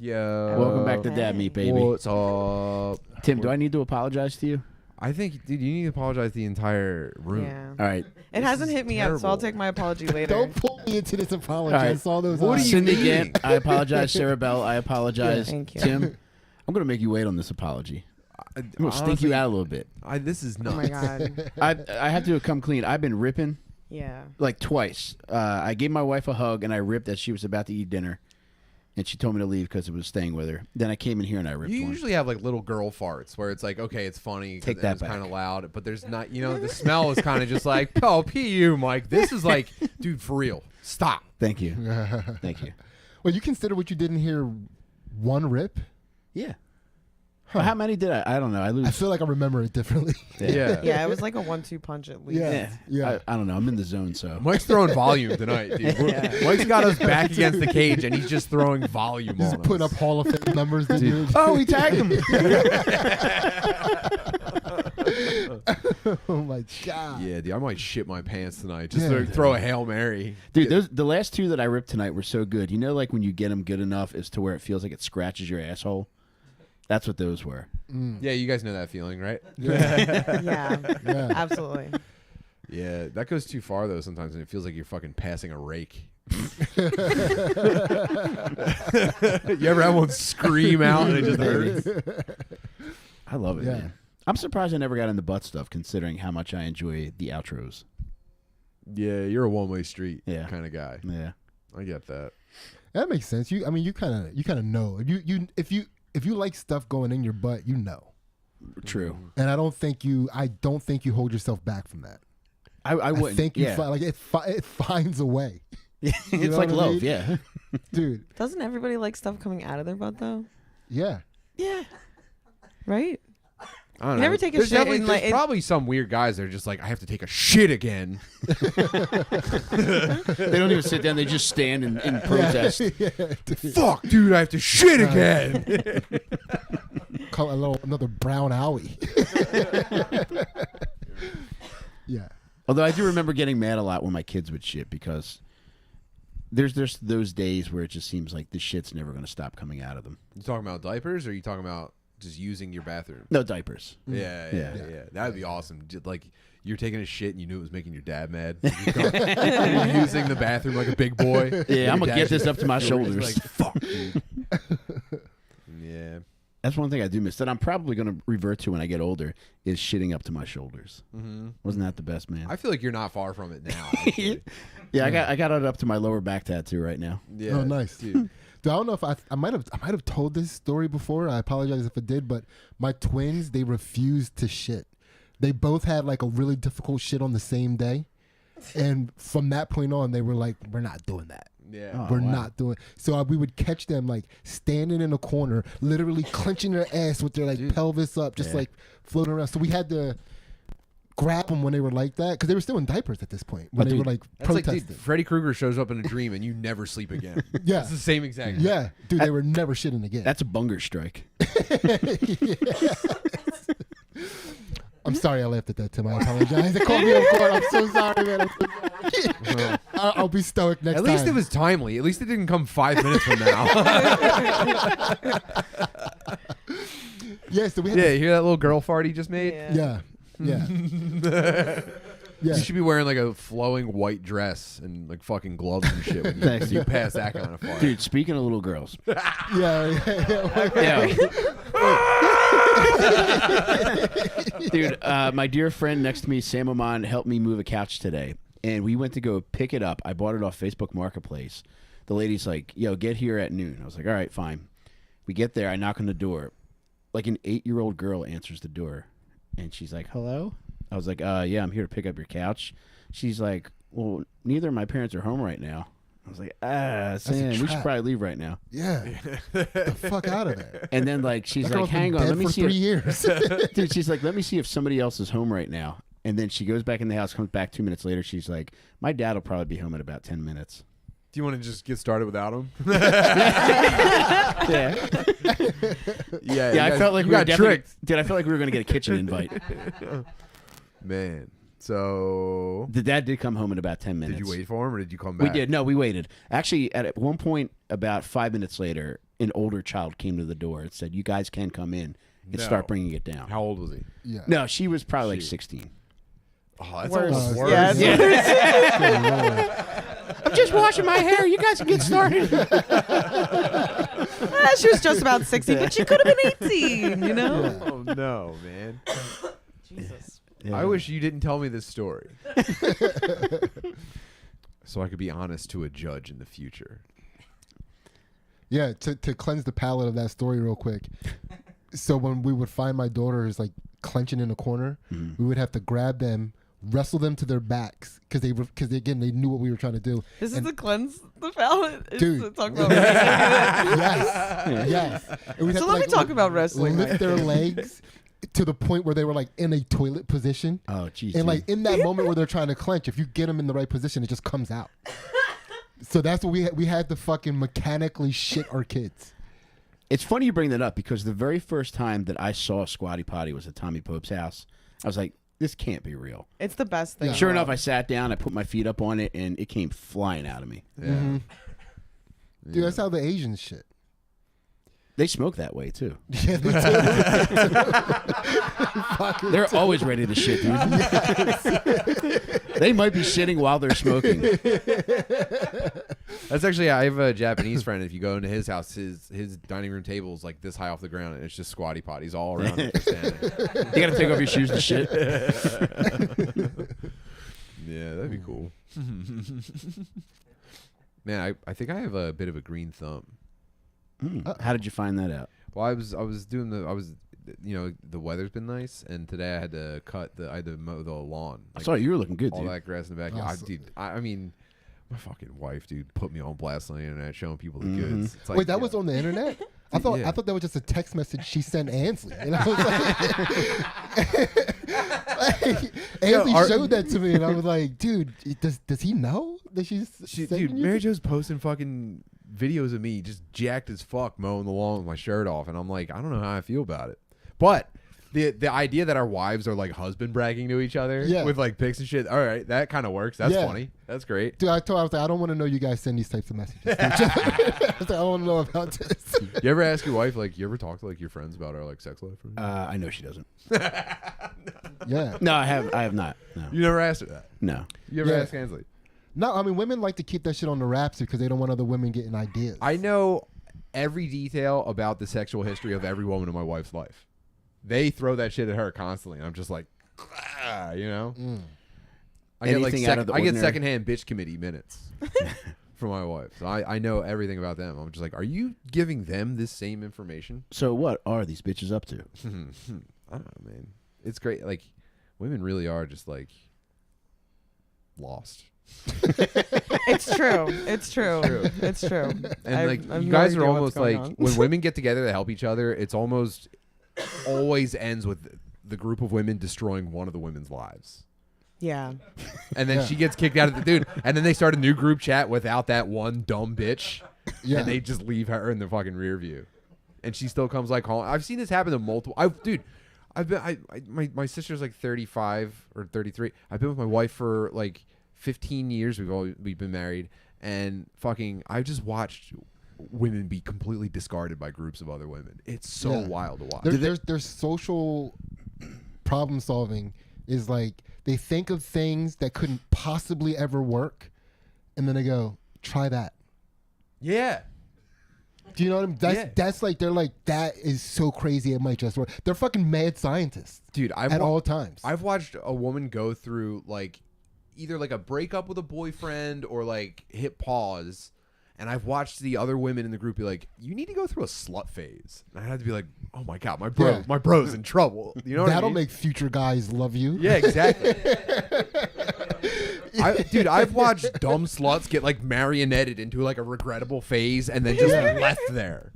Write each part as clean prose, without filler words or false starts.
Yo. Welcome back to Dad Meat, baby. What's up? Tim, do I need to apologize to you? I think, dude, you need to apologize to the entire room. Yeah. All right. It hasn't hit me yet, so I'll take my apology later. Don't pull me into this apology. All right. I saw those. What eyes. do you Sidney mean? Gantt, I apologize. Sarah Bell, I apologize. Thank you. Tim, I'm going to make you wait on this apology. I'm going to stink Honestly, you out a little bit. This is Oh nuts. my god. I have to come clean. I've been ripping Yeah. like twice. I gave my wife a hug, and I ripped as she was about to eat dinner. And she told me to leave because it was staying with her. Then I came in here and I ripped You one. usually have like little girl farts where it's like, okay, it's funny. Take that it's back. kind of loud, but there's not, the smell is kind of just like, oh, PU, Mike. This is like, dude, for real. Stop. Thank you. Thank you. Well, you consider what you did in here one rip? Yeah. Huh. Well, how many did I? I don't know. I lose. I feel like I remember it differently. Yeah. Yeah, it was like a 1-2 punch at least. Yeah. Yeah. I don't know. I'm in the zone, so. Mike's throwing volume tonight, dude. Yeah. Mike's got us back against the cage, and he's just throwing volume Just on putting us. up Hall of Fame numbers, dude. Oh, we tagged him. Oh my god. Yeah, dude, I might shit my pants tonight. Just Yeah. throw a Hail Mary. Dude, the last two that I ripped tonight were so good. You know, like when you get them good enough as to where it feels like it scratches your asshole? That's what those were. Yeah, you guys know that feeling, right? Yeah. Yeah. Yeah. Absolutely. Yeah, that goes too far, though, sometimes, and it feels like you're fucking passing a rake. You ever have one scream out and it just hurts? I love it, Yeah. man. I'm surprised I never got into butt stuff, considering how much I enjoy the outros. Yeah, you're a one-way street Yeah. kind of guy. Yeah. I get that. That makes sense. You kind of know. If you like stuff going in your butt, you know. True. And I don't think you hold yourself back from that. I wouldn't. I think you yeah. it finds a way. It's know like what I love, mean? yeah. Dude. Doesn't everybody like stuff coming out of their butt though? Yeah. Yeah. Right? I don't You know. never take a There's shit definitely- and, there's like, probably some weird guys that are just like, I have to take a shit again. They don't even sit down. They just stand in protest. Yeah, dude. Fuck, dude, I have to shit again. Call another brown owie. Yeah. Although I do remember getting mad a lot when my kids would shit because there's those days where it just seems like the shit's never going to stop coming out of them. You talking about diapers, or are you talking about just using your bathroom? No diapers. Yeah. Yeah. That'd be awesome. Just like you're taking a shit and you knew it was making your dad mad. You're using the bathroom like a big boy. Yeah, I'm Your going to get dad's this up to my just shoulders. Like, fuck, dude. Yeah. That's one thing I do miss that I'm probably going to revert to when I get older is shitting up to my shoulders. Mm-hmm. Wasn't that the best, man? I feel like you're not far from it now. Actually. Yeah, I got it up to my lower back tattoo right now. Yeah. Oh, nice. Dude. Dude, I don't know if I might have told this story before. I apologize if I did, but my twins, they refused to shit. They both had like a really difficult shit on the same day. And from that point on, they were like, we're not doing that. Yeah. Oh, We're wow. not doing. So we would catch them like standing in a corner, literally clenching their ass with their like pelvis up, just Yeah. like floating around. So we had to grab them when they were like that because they were still in diapers at this point when Oh, they were dude, like That's like, protesting. dude, Freddy Krueger shows up in a dream and you never sleep again. Yeah. It's the same exact. Yeah, dude, they were never shitting again. That's a bunger strike. I'm sorry I laughed at that, Tim. I apologize. It caught me off guard. I'm so sorry, man. I'm so sorry. I'll be stoic next At time. least it was timely. At least it didn't come 5 minutes from now. Yeah, so we had Yeah, you hear that little girl fart he just made? Yeah. Yeah. Yeah. You should be wearing like a flowing white dress and like fucking gloves and shit when Thanks, you dude. pass that kind of fart. Dude, speaking of little girls. Yeah. Dude, my dear friend next to me, Sam Amon, helped me move a couch today. And we went to go pick it up. I bought it off Facebook Marketplace. The lady's like, yo, get here at noon. I was like, all right, fine. We get there. I knock on the door. Like an 8-year-old girl answers the door. And she's like, hello? I was like, yeah, I'm here to pick up your couch. She's like, well, neither of my parents are home right now. I was like, Sam, we should trap. probably leave right now. Yeah. The fuck out of there. And then like she's That like, girl's been hang on, dead let me for see 3 if years. dude, she's like, let me see if somebody else is home right now. And then she goes back in the house, comes back 2 minutes later. She's like, my dad will probably be home in about 10 minutes. Do you want to just get started without him? Yeah. Yeah, I felt like you we were got definitely- tricked. Dude, I felt like we were going to get a kitchen invite. Man. So The dad did come home in about 10 minutes. did you wait for him or did you come back? We did. No, we waited. Actually, at one point, about 5 minutes later, an older child came to the door and said, "You guys can come in and start bringing it down." How old was he? Yeah. No, she was probably like 16. Oh, that's Worse. almost worse. Yeah, Good Lord. I'm just washing my hair. You guys can get started. She was just about 60, but she could have been 18, you know? Oh no, man. Jesus. I wish you didn't tell me this story. So I could be honest to a judge in the future. Yeah, to cleanse the palate of that story real quick. So when we would find my daughters like clenching in a corner, we would have to grab them, wrestle them to their backs because they knew what we were trying to do. This is the cleanse the palate. Is Dude. to talk about wrestling. Yes. And we'd have So to, let me talk about wrestling. Lift their legs to the point where they were like in a toilet position. Oh, jeez. And like in that moment where they're trying to clench, if you get them in the right position, it just comes out. So that's what we had to fucking mechanically shit our kids. It's funny you bring that up because the very first time that I saw a squatty potty was at Tommy Pope's house. I was like, this can't be real. It's the best thing. Yeah. Sure enough, I sat down, I put my feet up on it, and it came flying out of me. Yeah. Dude, that's how the Asians shit. They smoke that way, too. Yeah, they do. They're always ready to shit, dude. They might be shitting while they're smoking. That's actually, I have a Japanese friend. If you go into his house, his dining room table is like this high off the ground, and it's just squatty potties all around him. Just standing. You got to take off your shoes to shit. Yeah, that'd be cool. Man, I think I have a bit of a green thumb. How did you find that out? Well, I was the weather's been nice, and today I had to mow the lawn. I saw you were looking good, all dude. that grass in the back. Awesome. I mean, my fucking wife, dude, put me on blast on the internet, showing people the goods. It's like, Wait, that was on the internet? I thought that was just a text message she sent Ansley. And I was like, Ansley showed that to me, and I was like, dude, does he know that she's dude, Mary Jo's posting fucking videos of me just jacked as fuck mowing the lawn with my shirt off, and I'm like, I don't know how I feel about it. But the idea that our wives are like husband bragging to each other with like pics and shit, all right, that kind of works. That's funny. That's great. Dude, I was like, I don't want to know you guys send these types of messages. I was like, I don't want to know about this. You ever ask your wife, like, you ever talk to like your friends about our like sex life? I know she doesn't. Yeah. No, I have not. No. You never asked her that. No. You ever ask Ansley? No, I mean, women like to keep that shit on the wraps because they don't want other women getting ideas. I know every detail about the sexual history of every woman in my wife's life. They throw that shit at her constantly, and I'm just like, you know. I get Anything out of the I get ordinary? secondhand bitch committee minutes from my wife, so I know everything about them. I'm just like, are you giving them this same information? So what are these bitches up to? I don't know, man. It's great. Like, women really are just like lost. It's true. It's true. It's true. And like, you guys are almost like, when women get together to help each other, it's almost always ends with the group of women destroying one of the women's lives. Yeah. And then she gets kicked out of the dude. And then they start a new group chat without that one dumb bitch. Yeah. And they just leave her in the fucking rear view. And she still comes like calling. I've seen this happen to multiple. My sister's like 35 or 33. I've been with my wife for like 15 years. We've been married. And fucking, I just watched women be completely discarded by groups of other women. It's so wild to watch. Their social problem solving is like they think of things that couldn't possibly ever work, and then they go, try that. Yeah. Do you know what I mean? That's like, they're like, that is so crazy it might just work. They're fucking mad scientists. Dude, at all times. I've watched a woman go through like either like a breakup with a boyfriend or like hit pause. And I've watched the other women in the group be like, you need to go through a slut phase. And I had to be like, oh my God, my bro's in trouble. You know what That'll I mean? make future guys love you. Yeah, exactly. Dude, I've watched dumb sluts get like marionetted into like a regrettable phase and then just left there.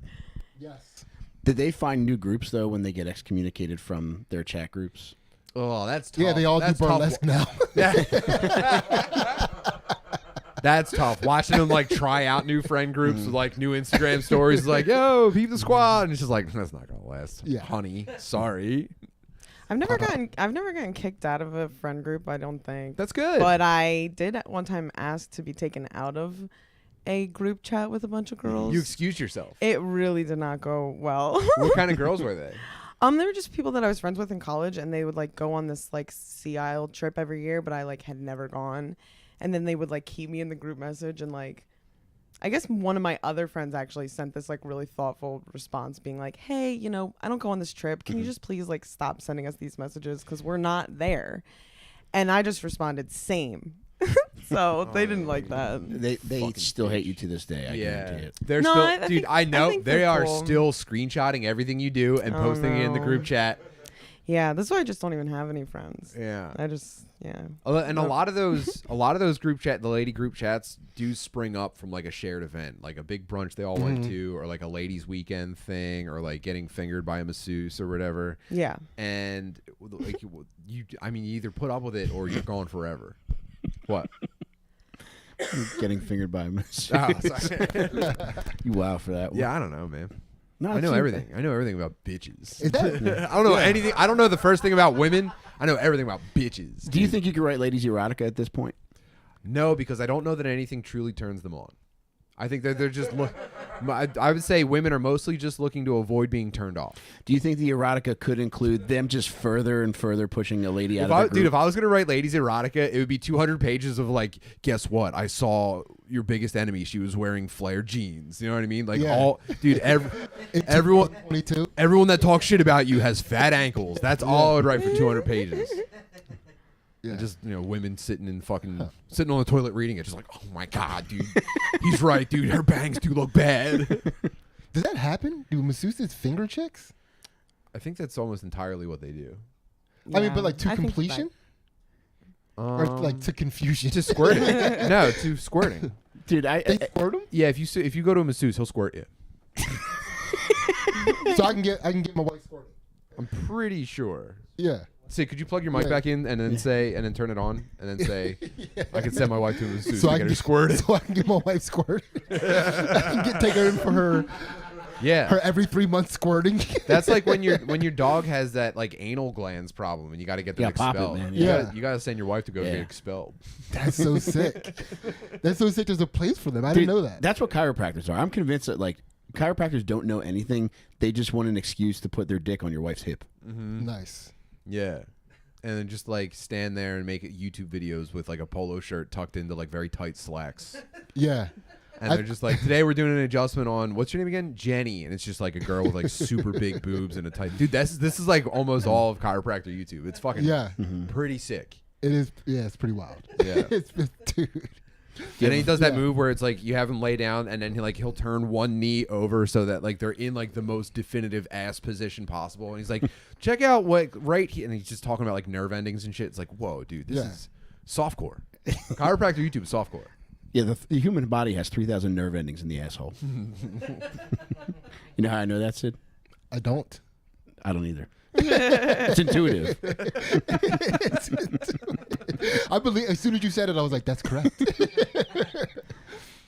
Yes. Did they find new groups though when they get excommunicated from their chat groups? Oh, that's tough. Yeah, they all That's do burlesque now. That's tough. Watching them like try out new friend groups with like new Instagram stories, like, yo, peep the squad. And it's just like, that's not gonna last. Yeah. Honey, sorry. I've never gotten kicked out of a friend group, I don't think. That's good. But I did at one time ask to be taken out of a group chat with a bunch of girls. You excused yourself. It really did not go well. What kind of girls were they? They were just people that I was friends with in college, and they would like go on this like Sea Isle trip every year, but I like had never gone. And then they would like keep me in the group message, and like, I guess one of my other friends actually sent this like really thoughtful response being like, hey, you know, I don't go on this trip. Can you just please like stop sending us these messages? Because we're not there. And I just responded, same. So they didn't like that. They still hate you to this day. I guarantee it. They're No, still, I dude. think- I know I think they they're are cool. still screenshotting everything you do and Oh, posting it in the no. group chat. Yeah, that's why I just don't even have any friends. Yeah. I just, yeah. And a lot of those group chat, the lady group chats do spring up from like a shared event, like a big brunch they all went to, or like a ladies' weekend thing, or like getting fingered by a masseuse or whatever. Yeah. And like I mean, you either put up with it or you're gone forever. What? Getting fingered by a masseuse. Oh, sorry. You wow for that one. Yeah, I don't know, man. No, I know it's- everything. I know everything about bitches. Is that? I don't know anything. I don't know the first thing about women. I know everything about bitches. Do you think you could write ladies erotica at this point? No, because I don't know that anything truly turns them on. I think that they're just I would say women are mostly just looking to avoid being turned off. Do you think the erotica could include them just further and further pushing a lady out of the group? Dude, if I was gonna write ladies erotica, it would be 200 pages of like, guess what? I saw your biggest enemy. She was wearing flared jeans. You know what I mean? Like Yeah. everyone, 22. everyone that talks shit about you has fat ankles. That's all I would write for 200 pages. Yeah. And just women sitting on the toilet reading it, just like, oh my god, dude, he's right, dude. Her bangs do look bad. Does that happen? Do masseuses finger chicks? I think that's almost entirely what they do. I mean, but like to I think completion or like to confusion? To squirting. No, to squirting. Dude, They squirt them, Yeah, if you go to a masseuse, he'll squirt you. so I can get my wife squirted. I'm pretty sure. Yeah. Say, could you plug your mic back in and then turn it on and then say, I can send my wife to a masseuse So to I get can her squirted. So I can get my wife squirted. I can take her in for her Yeah, every 3 months squirting. that's like when your dog has that like anal glands problem and you got to get them Yeah, pop it, expelled. man. Yeah. You got to send your wife to go Yeah. get expelled. That's so sick. That's so sick. There's a place for them. I Dude, didn't know that. That's what chiropractors are. I'm convinced that like chiropractors don't know anything. They just want an excuse to put their dick on your wife's hip. Nice. Yeah. And then just like stand there and make YouTube videos with like a polo shirt tucked into like very tight slacks. Yeah. And they're just like, today we're doing an adjustment on, what's your name again? Jenny. And it's just like a girl with like super big boobs and a tight. Dude, this is like almost all of chiropractor YouTube. It's fucking Yeah. pretty sick. It is. Yeah, it's pretty wild. Yeah. Dude. And then he does that Yeah. move where it's like you have him lay down and then he'll turn one knee over so that like they're in like the most definitive ass position possible. And he's like, check out what right here. And he's just talking about like nerve endings and shit. It's like, whoa, dude, this Yeah. is softcore. Chiropractor YouTube is softcore. Yeah, the human body has 3,000 nerve endings in the asshole. You know how I know that, Sid? I don't. I don't either. It's intuitive. I believe. As soon as you said it, I was like, "That's correct."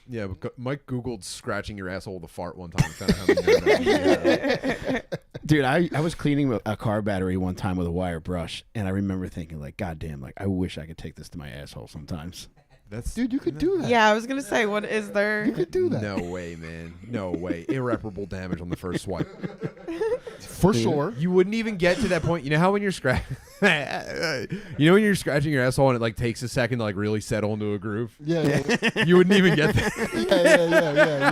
Yeah, but Mike Googled scratching your asshole with a fart one time and found out how many nerve endings you have. Dude, I was cleaning a car battery one time with a wire brush, and I remember thinking, like, God damn, like, I wish I could take this to my asshole sometimes. That's Dude, you could do that. Yeah, I was gonna say, what is there? You could do that. No way, man. No way. Irreparable damage on the first swipe. For sure. You wouldn't even get to that point. You know how when you're scratching, when you're scratching your asshole and it like takes a second to like really settle into a groove. Yeah. Yeah. You wouldn't even get there.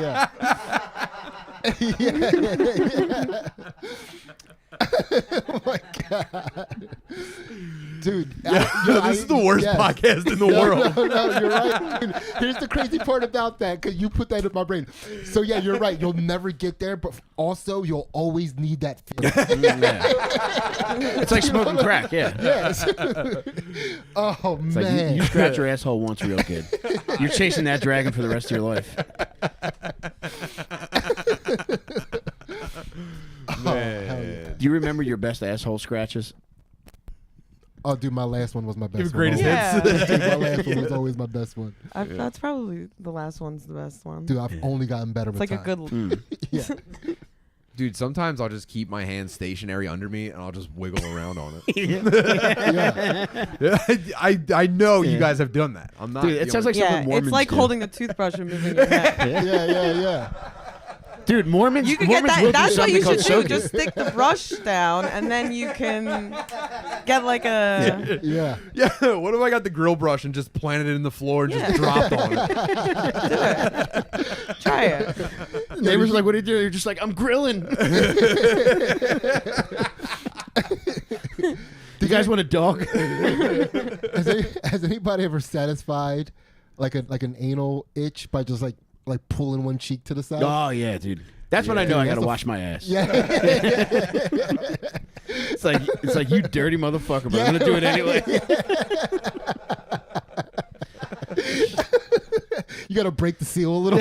Yeah. Oh my god, dude! This is the worst podcast in the world. No, you're right. Dude, here's the crazy part about that, because you put that in my brain. So yeah, you're right. You'll never get there, but also you'll always need that feeling. It's like smoking crack, yeah. Yes. Oh It's like man. you scratch your asshole once real good. You're chasing that dragon for the rest of your life. Man. Do you remember your best asshole scratches? Oh, dude, my last one was my best Your one. greatest Yeah. hits. Dude, my last one was always my best one. That's probably the last one's the best one. Dude, I've only gotten better it's with like time. a good. Yeah. Dude, sometimes I'll just keep my hands stationary under me and I'll just wiggle around on it. I know you guys have done that. I'm not. Dude, it sounds like something Mormons it's like do. holding a toothbrush and moving your head. Yeah. Dude, Mormons. You can get Mormons that. will That's do what you something should called do. soaking. Just stick the brush down, and then you can get like a. Yeah. Yeah. What if I got the grill brush and just planted it in the floor and just dropped on it? Do it. Try it. Neighbors are like, "What are you doing?" You're just like, "I'm grilling." Do you guys want a dog? Has anybody ever satisfied like an anal itch by just like pulling one cheek to the side? Oh yeah, dude. That's when I know I gotta wash my ass. Yeah. It's like you dirty motherfucker, but I'm gonna do it anyway. You gotta break the seal a little.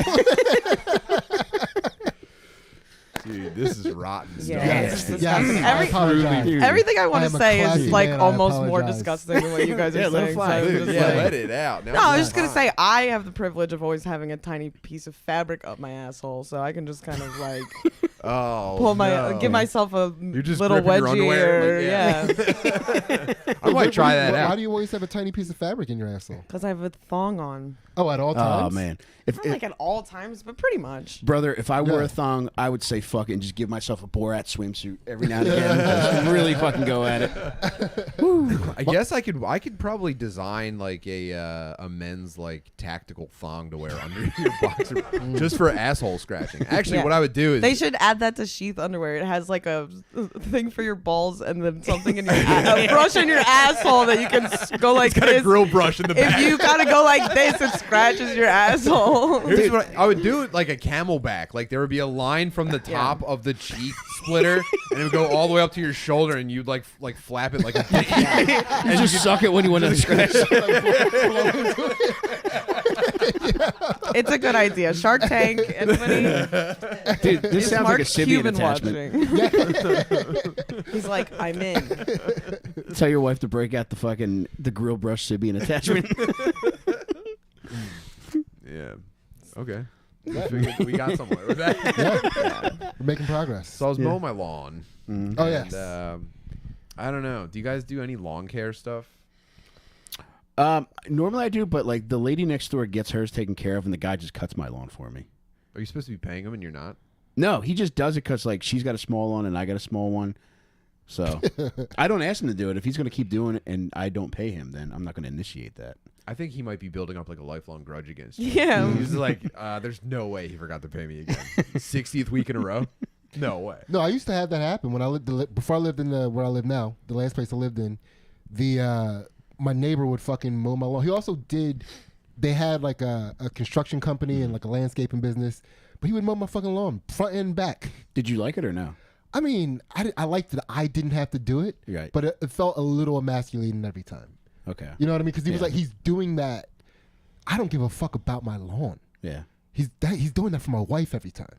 Dude, this is rotten stuff. Yes. Yes. I apologize. Everything I want I to am a say classy is like man, I almost more apologize. disgusting than what you guys are Yeah, let it saying. fly. So I'm Dude, just yeah, like- let it out. No, I was just gonna say I have the privilege of always having a tiny piece of fabric up my asshole, so I can just kind of like Oh, give myself a You're just little gripping your wedgie underwear, or like, I might try that Why out. do you always have a tiny piece of fabric in your asshole? because I have a thong on. Oh, at all times? Oh man, if Not like at all times, but pretty much. brother, if I wore Yeah. a thong, I would say fuck it and just give myself a Borat swimsuit every now and again. Just really fucking go at it. I guess I could probably design like a men's like tactical thong to wear under your boxer just for asshole scratching. Actually, Yeah. what I would do is They should add that to sheath underwear. It has like a thing for your balls and then something in your a brush in your asshole that you can go like got a this. grill brush in the If back. you gotta go like this, it scratches your asshole. Here's what I would do it like a camelback. Like there would be a line from the top of the cheek splitter, and it would go all the way up to your shoulder, and you'd like flap it like a dick. And just suck it when you want to scratch. It's a good idea. Shark Tank. Anybody? Dude, this Is sounds Mark like a Sibian Cuban attachment. watching? He's like, I'm in. Tell your wife to break out the grill brush Sibian attachment. Yeah. Okay. We got somewhere with that. We're making progress. So I was mowing my lawn. Oh, yes. And, I don't know. Do you guys do any lawn care stuff? Normally I do, but like the lady next door gets hers taken care of, and the guy just cuts my lawn for me. Are you supposed to be paying him and you're not? No, he just does it because like she's got a small one and I got a small one. So I don't ask him to do it. If he's going to keep doing it and I don't pay him, then I'm not going to initiate that. I think he might be building up like a lifelong grudge against you. Yeah. He's like, there's no way he forgot to pay me again. 60th week in a row? No way. No, I used to have that happen when I lived before I lived in where I live now, the last place I lived in. My neighbor would fucking mow my lawn. He also did. They had like a construction company and like a landscaping business, but he would mow my fucking lawn front and back. Did you like it or no? I mean, I liked that I didn't have to do it, Right. but it felt a little emasculating every time. Okay. You know what I mean? Because he was Yeah. like, he's doing that. I don't give a fuck about my lawn. Yeah. He's doing that for my wife every time.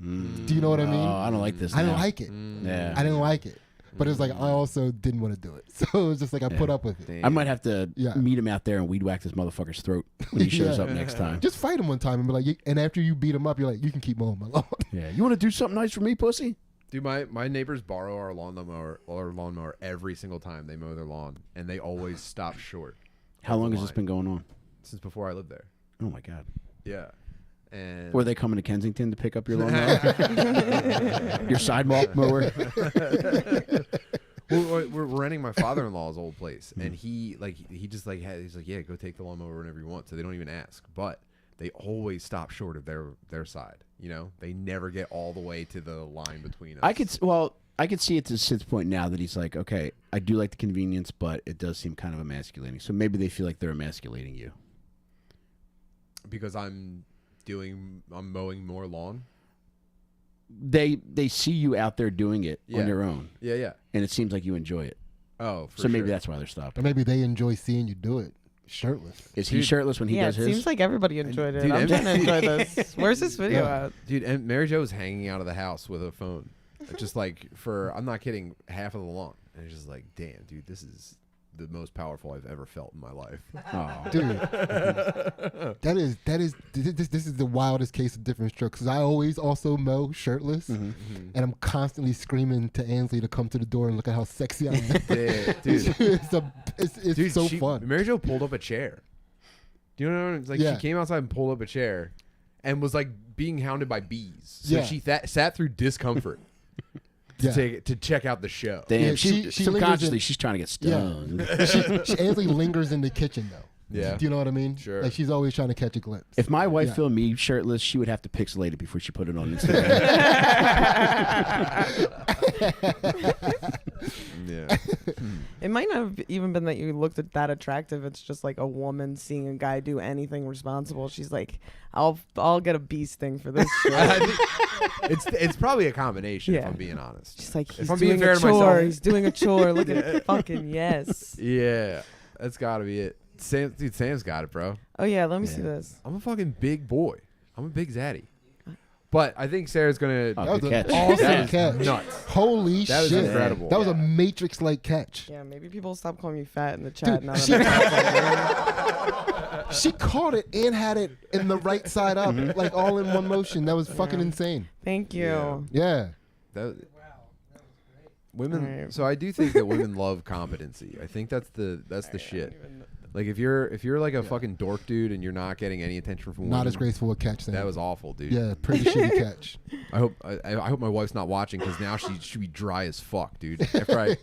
Do you know what I mean? Oh, I don't like this. I didn't now. like it. Yeah. I didn't like it. But it was like I also didn't want to do it, so it was just like I put up with it. I might have to Yeah. meet him out there and weed whack this motherfucker's throat when he shows Yeah. up next time. Just fight him one time and be like, and after you beat him up, you're like, you can keep mowing my lawn. Yeah. You want to do something nice for me, pussy? Dude, my neighbors borrow our lawnmower every single time they mow their lawn, and they always stop short. How of long the has this line. been going on? Since before I lived there. Oh my god. Yeah. And Were they coming to Kensington to pick up your lawnmower? Your sidewalk mower? Well, we're renting my father-in-law's old place, and he's like, yeah, go take the lawnmower whenever you want. So they don't even ask, but they always stop short of their side. You know, they never get all the way to the line between us. I could see it to Sid's point now that he's like, okay, I do like the convenience, but it does seem kind of emasculating. So maybe they feel like they're emasculating you. because I'm mowing more lawn. They see you out there doing it Yeah. on your own, Yeah. and it seems like you enjoy it. Oh, for So maybe sure. that's why they're Or stopping. maybe they enjoy seeing you do it shirtless. Is he Dude. shirtless when he Yeah, does it his? seems like everybody enjoyed it. Dude, I'm trying to enjoy this. Where's this video Yeah. at? Dude, and Mary Jo was hanging out of the house with a phone, just like for, I'm not kidding, half of the lawn. And it's just like, damn, dude, this is the most powerful I've ever felt in my life. Oh. Dude, this is the wildest case of different strokes. Because I always also mow shirtless, and I'm constantly screaming to Ansley to come to the door and look at how sexy I am. Dude. It's so fun. Mary Jo pulled up a chair. Do you know? It's like she came outside and pulled up a chair, and was like being hounded by bees. So she sat through discomfort. To check out the show. Damn, Yeah, she subconsciously she's trying to get stoned. Ansley lingers in the kitchen though. Yeah. Do you know what I mean? Sure. Like she's always trying to catch a glimpse. If my wife filmed me shirtless, she would have to pixelate it before she put it on Instagram. Yeah. It might not have even been that you looked at that attractive. It's just like a woman seeing a guy do anything responsible. She's like, I'll get a bee sting for this shit. It's probably a combination, if Yeah. I'm being honest. She's like, he's if I'm being doing fair a to chore. myself. He's doing a chore. Look at it. Fucking yes. Yeah. That's gotta be it. Sam's got it, bro. Oh yeah, let me see this. I'm a fucking big boy. I'm a big zaddy. But I think Sarah's gonna. Oh, good catch. Awesome That is catch. nuts. Holy That was shit. incredible. That was a Matrix-like catch. Yeah, maybe people stop calling me fat in the chat. Dude, Now she- that She caught it and had it in the right side up, like all in one motion. That was fucking insane. Thank you. Yeah. Yeah. Women. Alright. So I do think that women love competency. I think that's the shit. Like if you're like a fucking dork dude and you're not getting any attention from women, Not as graceful a catch, Sam. that was awful, dude. Yeah, pretty shitty catch. I hope my wife's not watching because now she should be dry as fuck, dude. After I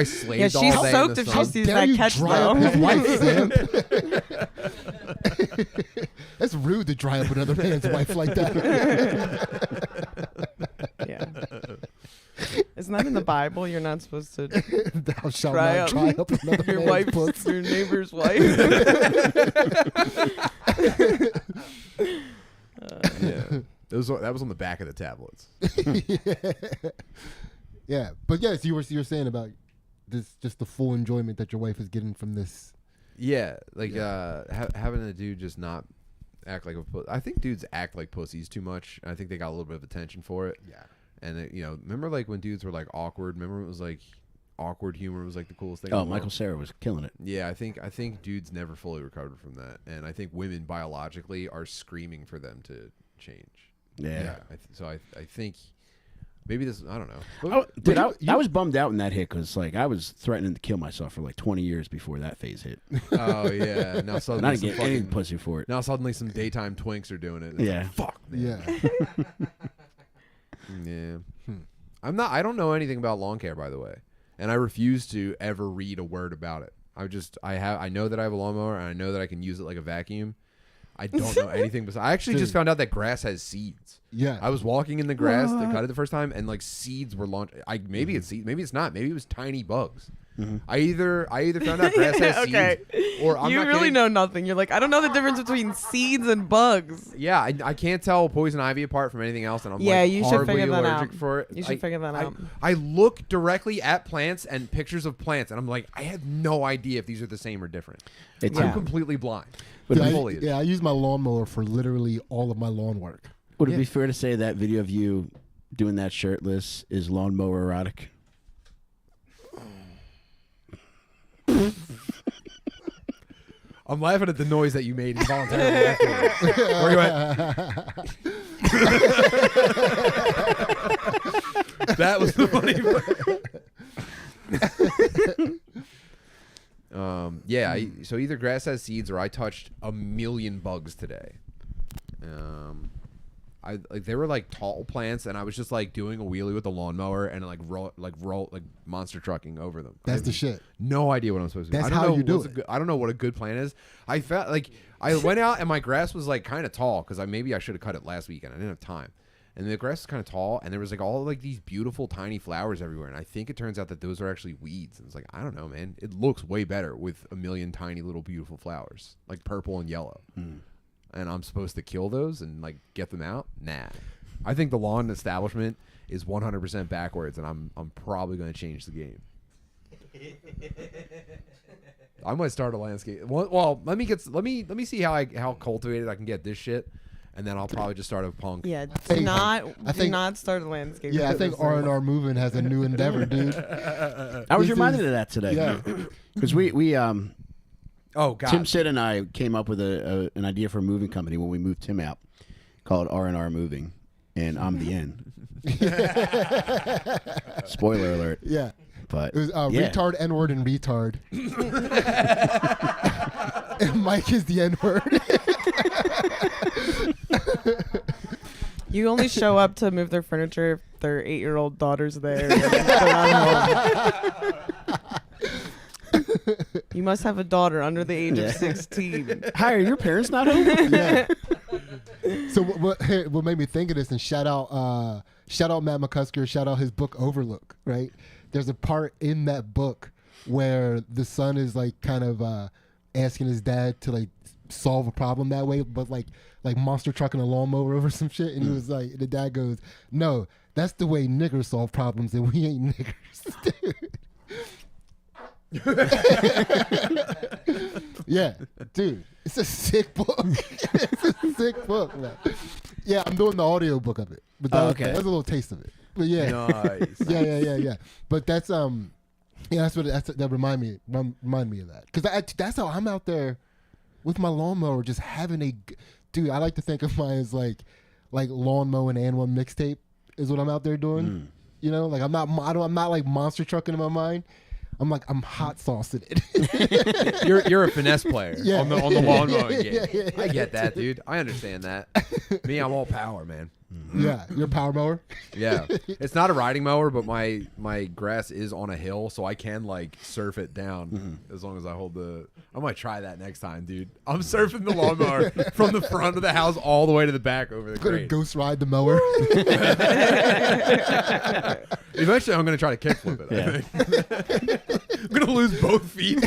slaved Yeah, all she's day soaked in if the she sun. sees Dare that you catch dry up his though. wife, Sam? That's rude to dry up another man's wife like that. Yeah. Isn't that in the Bible? You're not supposed to Thou shalt dry not up dry up another your man's wife's, pussy. your neighbor's wife. Yeah. That was on the back of the tablets. Yeah, but yes, you were saying about this, just the full enjoyment that your wife is getting from this. Yeah, like having a dude just not act like a pussy. I think dudes act like pussies too much. I think they got a little bit of attention for it. Yeah. And remember like when dudes were like awkward? Remember it was like awkward humor was like the coolest thing. Oh, in the Michael world? Cera was killing it. Yeah, I think dudes never fully recovered from that, and I think women biologically are screaming for them to change. Yeah. I think maybe this. I don't know. Oh, dude, you- I was bummed out when that hit because like I was threatening to kill myself for like 20 years before that phase hit, Oh yeah. Now and suddenly I didn't some get any fucking, pussy for it. now suddenly some daytime twinks are doing it. It's Yeah. like, fuck. Man. Yeah. Yeah. I don't know anything about lawn care, by the way, and I refuse to ever read a word about it. I know that I have a lawnmower, and I know that I can use it like a vacuum. I don't know anything besides. I actually just found out that grass has seeds. Yeah. I was walking in the grass to cut it the first time, and like seeds were launched. Maybe it's seeds, maybe it's not. Maybe it was tiny bugs. I either found out grass has Okay. seeds, or I'm you not really kidding. know nothing. You're like, I don't know the difference between seeds and bugs. Yeah, I can't tell poison ivy apart from anything else, and I'm Yeah, like you should horribly figure that allergic out. for it. You should figure that out. I look directly at plants and pictures of plants, and I'm like, I have no idea if these are the same or different. It's I'm Yeah. completely blind. Would to it be- foliage. I use my lawnmower for literally all of my lawn work. Would it be fair to say that video of you doing that shirtless is lawnmower erotic? I'm laughing at the noise that you made involuntarily. afterwards. Where you at? That was the funny part. So either grass has seeds or I touched 1,000,000 bugs today. They were like tall plants, and I was just like doing a wheelie with the lawnmower and roll monster trucking over them. That's the shit. No idea what I'm supposed to do. That's I don't how know you do what's a it. good- I don't know what a good plan is. I felt like I went out and my grass was like kind of tall because maybe I should have cut it last weekend. I didn't have time. And the grass was kind of tall, and there was like all like these beautiful tiny flowers everywhere. And I think it turns out that those are actually weeds. And it's like, I don't know, man. It looks way better with 1,000,000 tiny little beautiful flowers, like purple and yellow. And I'm supposed to kill those and like get them out? Nah. I think the lawn establishment is 100% backwards, and I'm probably going to change the game. I might start a landscape. Well, let me see how cultivated I can get this shit, and then I'll probably just start a punk. Yeah, think- do not start a landscape. Yeah, I think R&R Movement has a new endeavor, dude. I was This reminded is- of that today. Yeah. Because we Oh God. Tim Sid and I came up with an idea for a moving company when we moved Tim out called R&R Moving, and I'm the end. Spoiler alert. Yeah. But It was yeah. retard, N-word, and retard. And Mike is the N-word. You only show up to move their furniture if their 8-year-old daughter's there. And they're not home. You must have a daughter under the age of 16. Hi, are your parents not home? Yeah. So what made me think of this, and shout out Matt McCusker, shout out his book Overlook, right? There's a part in that book where the son is like kind of asking his dad to like solve a problem that way, but like monster trucking a lawnmower over some shit, and he was like, the dad goes, "No, that's the way niggers solve problems, and we ain't niggers." Yeah, dude, it's a sick book. It's a sick book, man. Yeah, I'm doing the audio book of it, but that's a little taste of it. But yeah, Nice. yeah. But that's that remind me of that, because that's how I'm out there with my lawnmower, just having dude. I like to think of mine as like lawn mowing and one mixtape is what I'm out there doing. You know, like I'm not like monster trucking in my mind. I'm hot saucing it. You're a finesse player Yeah. on the lawn mowing game. Yeah. I get that, dude. I understand that. Me, I'm all power, man. Yeah, you're a power mower. Yeah, it's not a riding mower, but my grass is on a hill, so I can like surf it down as long as I hold the. I might try that next time, dude. I'm surfing the lawnmower from the front of the house all the way to the back over the Gonna grate. ghost ride the mower. Eventually, I'm gonna try to kickflip it. I think. I'm gonna lose both feet.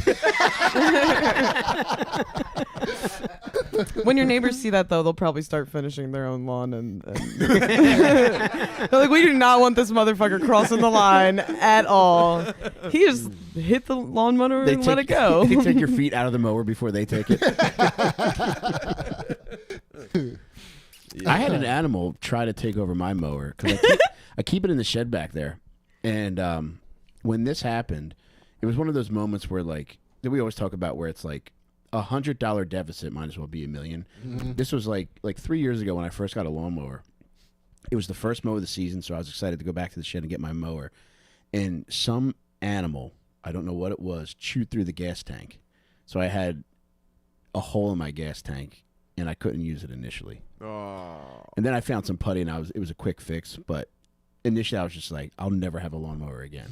When your neighbors see that, though, they'll probably start finishing their own lawn, and they're like, "We do not want this motherfucker crossing the line at all." He just hit the lawnmower and let it go. They take your feet out of the mower before they take it. I had an animal try to take over my mower because I keep it in the shed back there. And when this happened, it was one of those moments where, like, that we always talk about, where it's like $100 deficit might as well be $1 million. This was like 3 years ago when I first got a lawnmower. It was the first mow of the season, so I was excited to go back to the shed and get my mower. And some animal, I don't know what it was, chewed through the gas tank. So I had a hole in my gas tank, and I couldn't use it initially. Oh. And then I found some putty, and it was a quick fix. But initially, I was just like, I'll never have a lawnmower again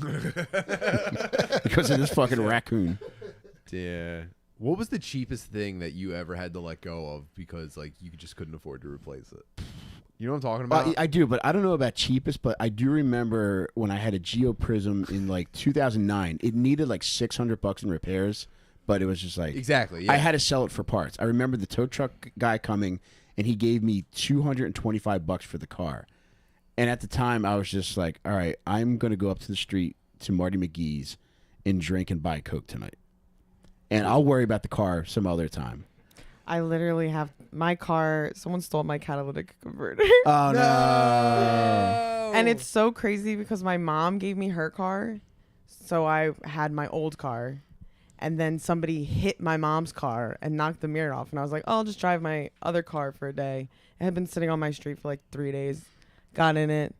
because of this fucking raccoon. Yeah. What was the cheapest thing that you ever had to let go of because like you just couldn't afford to replace it? You know what I'm talking about? I do, but I don't know about cheapest, but I do remember when I had a Geo Prism in like 2009. It needed like $600 in repairs, but it was just like Exactly. Yeah. I had to sell it for parts. I remember the tow truck guy coming, and he gave me $225 for the car. And at the time, I was just like, all right, I'm going to go up to the street to Marty McGee's and drink and buy Coke tonight. And I'll worry about the car some other time. I literally have my car. Someone stole my catalytic converter. Oh, no. And it's so crazy because my mom gave me her car. So I had my old car. And then somebody hit my mom's car and knocked the mirror off. And I was like, oh, I'll just drive my other car for a day. It had been sitting on my street for like 3 days. Got in it.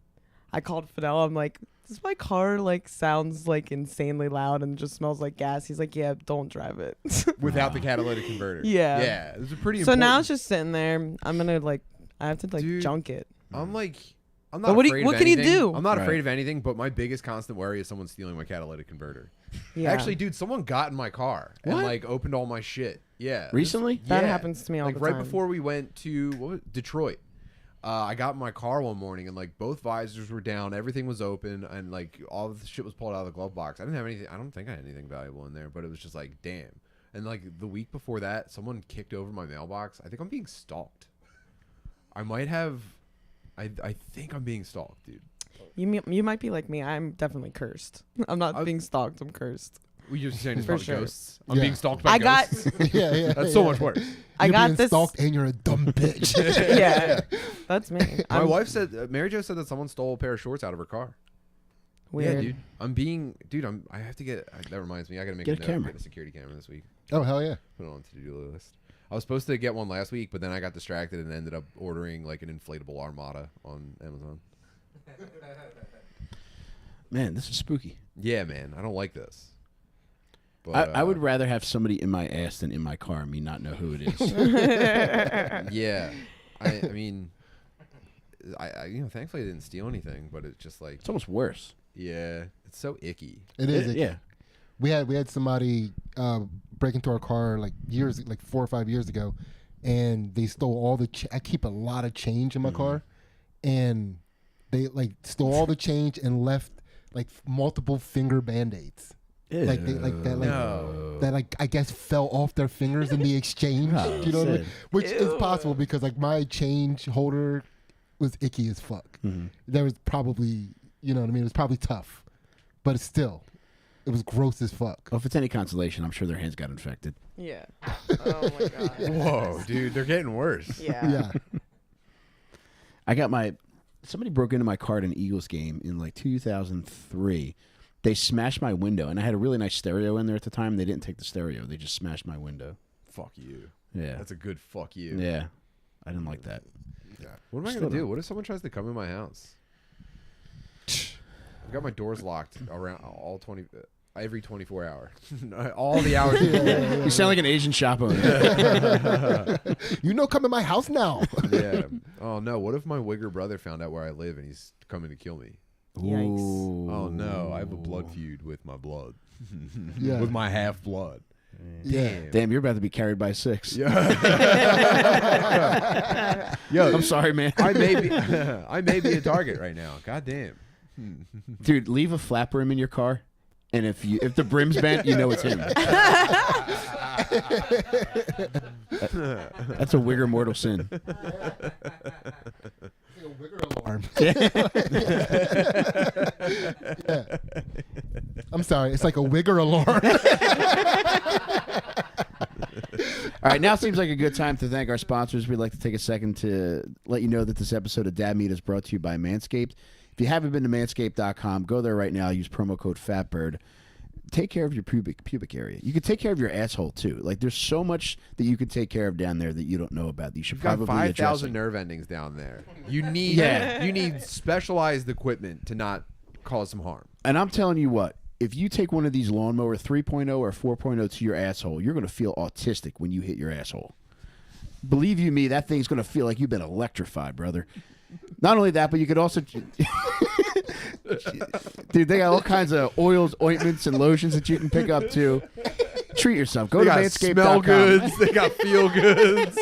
I called Fidel. I'm like, does my car like sounds like insanely loud and just smells like gas? He's like, yeah, don't drive it. Without the catalytic converter. Yeah. Yeah. It was a pretty So important. now it's just sitting there. I'm going to I have to Dude, junk it. I'm not But what afraid what of can you anything. do? I'm not Right. afraid of anything, but my biggest constant worry is someone stealing my catalytic converter. Yeah. Actually, dude, someone got in my car and What? like opened all my shit. Yeah. Recently? That Yeah. happens to me all like the right time. before we went to Detroit. I got in my car one morning and like both visors were down, everything was open, and like all of the shit was pulled out of the glove box. I didn't have anything. I don't think I had anything valuable in there, but it was just like, damn. And like the week before that, someone kicked over my mailbox. I think I'm being stalked. I might have. I think I'm being stalked, dude. You might be like me. I'm definitely cursed. I'm not being stalked. I'm cursed. You're saying it's For probably sure. ghosts. I'm Yeah. being stalked by I got ghosts. Yeah. That's so much worse. I You're got being this. stalked and you're a dumb bitch. Yeah, that's me. My I'm wife said, Mary Jo said that someone stole a pair of shorts out of her car. weird. Yeah, dude. I have to get. That reminds me. I gotta make Get a note, camera. Get a security camera this week. Oh hell yeah. Put it on the to-do list. I was supposed to get one last week, but then I got distracted and ended up ordering like an inflatable armada on Amazon. Man, this is spooky. Yeah, man. I don't like this. But, I would rather have somebody in my ass than in my car and me not know who it is. Yeah. I mean, I thankfully I didn't steal anything, but it's just like, It's almost worse. yeah, it's so icky. It is. Yeah. We had somebody break into our car like 4 or 5 years ago, and they stole all the. I keep a lot of change in my car, and they like stole all the change and left like multiple finger band-aids. Like they like that like No. that like I guess fell off their fingers in the exchange. Oh, you know what I mean? sad. Which is possible because like my change holder was icky as fuck. There was probably you know what I mean. It was probably tough, but it's still. It was gross as fuck. Well, if it's any consolation, I'm sure their hands got infected. Yeah. Oh my god. Whoa, dude, they're getting worse. Yeah. Yeah. I got somebody broke into my car at an Eagles game in like 2003. They smashed my window, and I had a really nice stereo in there at the time. They didn't take the stereo. They just smashed my window. Fuck you. Yeah. That's a good fuck you. Yeah. I didn't like that. Yeah. What am I Still gonna do? don't. What if someone tries to come in my house? I've got my doors locked around every 24 hour. All the hours. You sound like an Asian shop owner. You know, come in my house now. Yeah. Oh no. What if my Wigger brother found out where I live and he's coming to kill me? Yikes. Oh no. I have a blood feud with my blood. Yeah. With my half blood. Yeah. Damn, you're about to be carried by 6. Yo, I'm sorry, man. I may be a target right now. God damn. Dude, leave a flap brim in your car, and if the brim's bent, you know it's him. That's a Wigger mortal sin. Alarm. Yeah. I'm sorry. It's like a Wigger alarm. All right, now seems like a good time to thank our sponsors. We'd like to take a second to let you know that this episode of Dad Meat is brought to you by Manscaped. If you haven't been to manscaped.com, go there right now. Use promo code FATBIRD. Take care of your pubic area. You can take care of your asshole, too. Like, there's so much that you can take care of down there that you don't know about that you should You've got probably 5,000 address. nerve endings down there. You need you need specialized equipment to not cause some harm. And I'm telling you what, if you take one of these lawnmower 3.0 or 4.0 to your asshole, you're going to feel autistic when you hit your asshole. Believe you me, that thing's going to feel like you've been electrified, brother. Not only that, but you could also... Dude, they got all kinds of oils, ointments, and lotions that you can pick up, too. Treat yourself. Go They to got manscaped.com. smell goods. They got feel goods.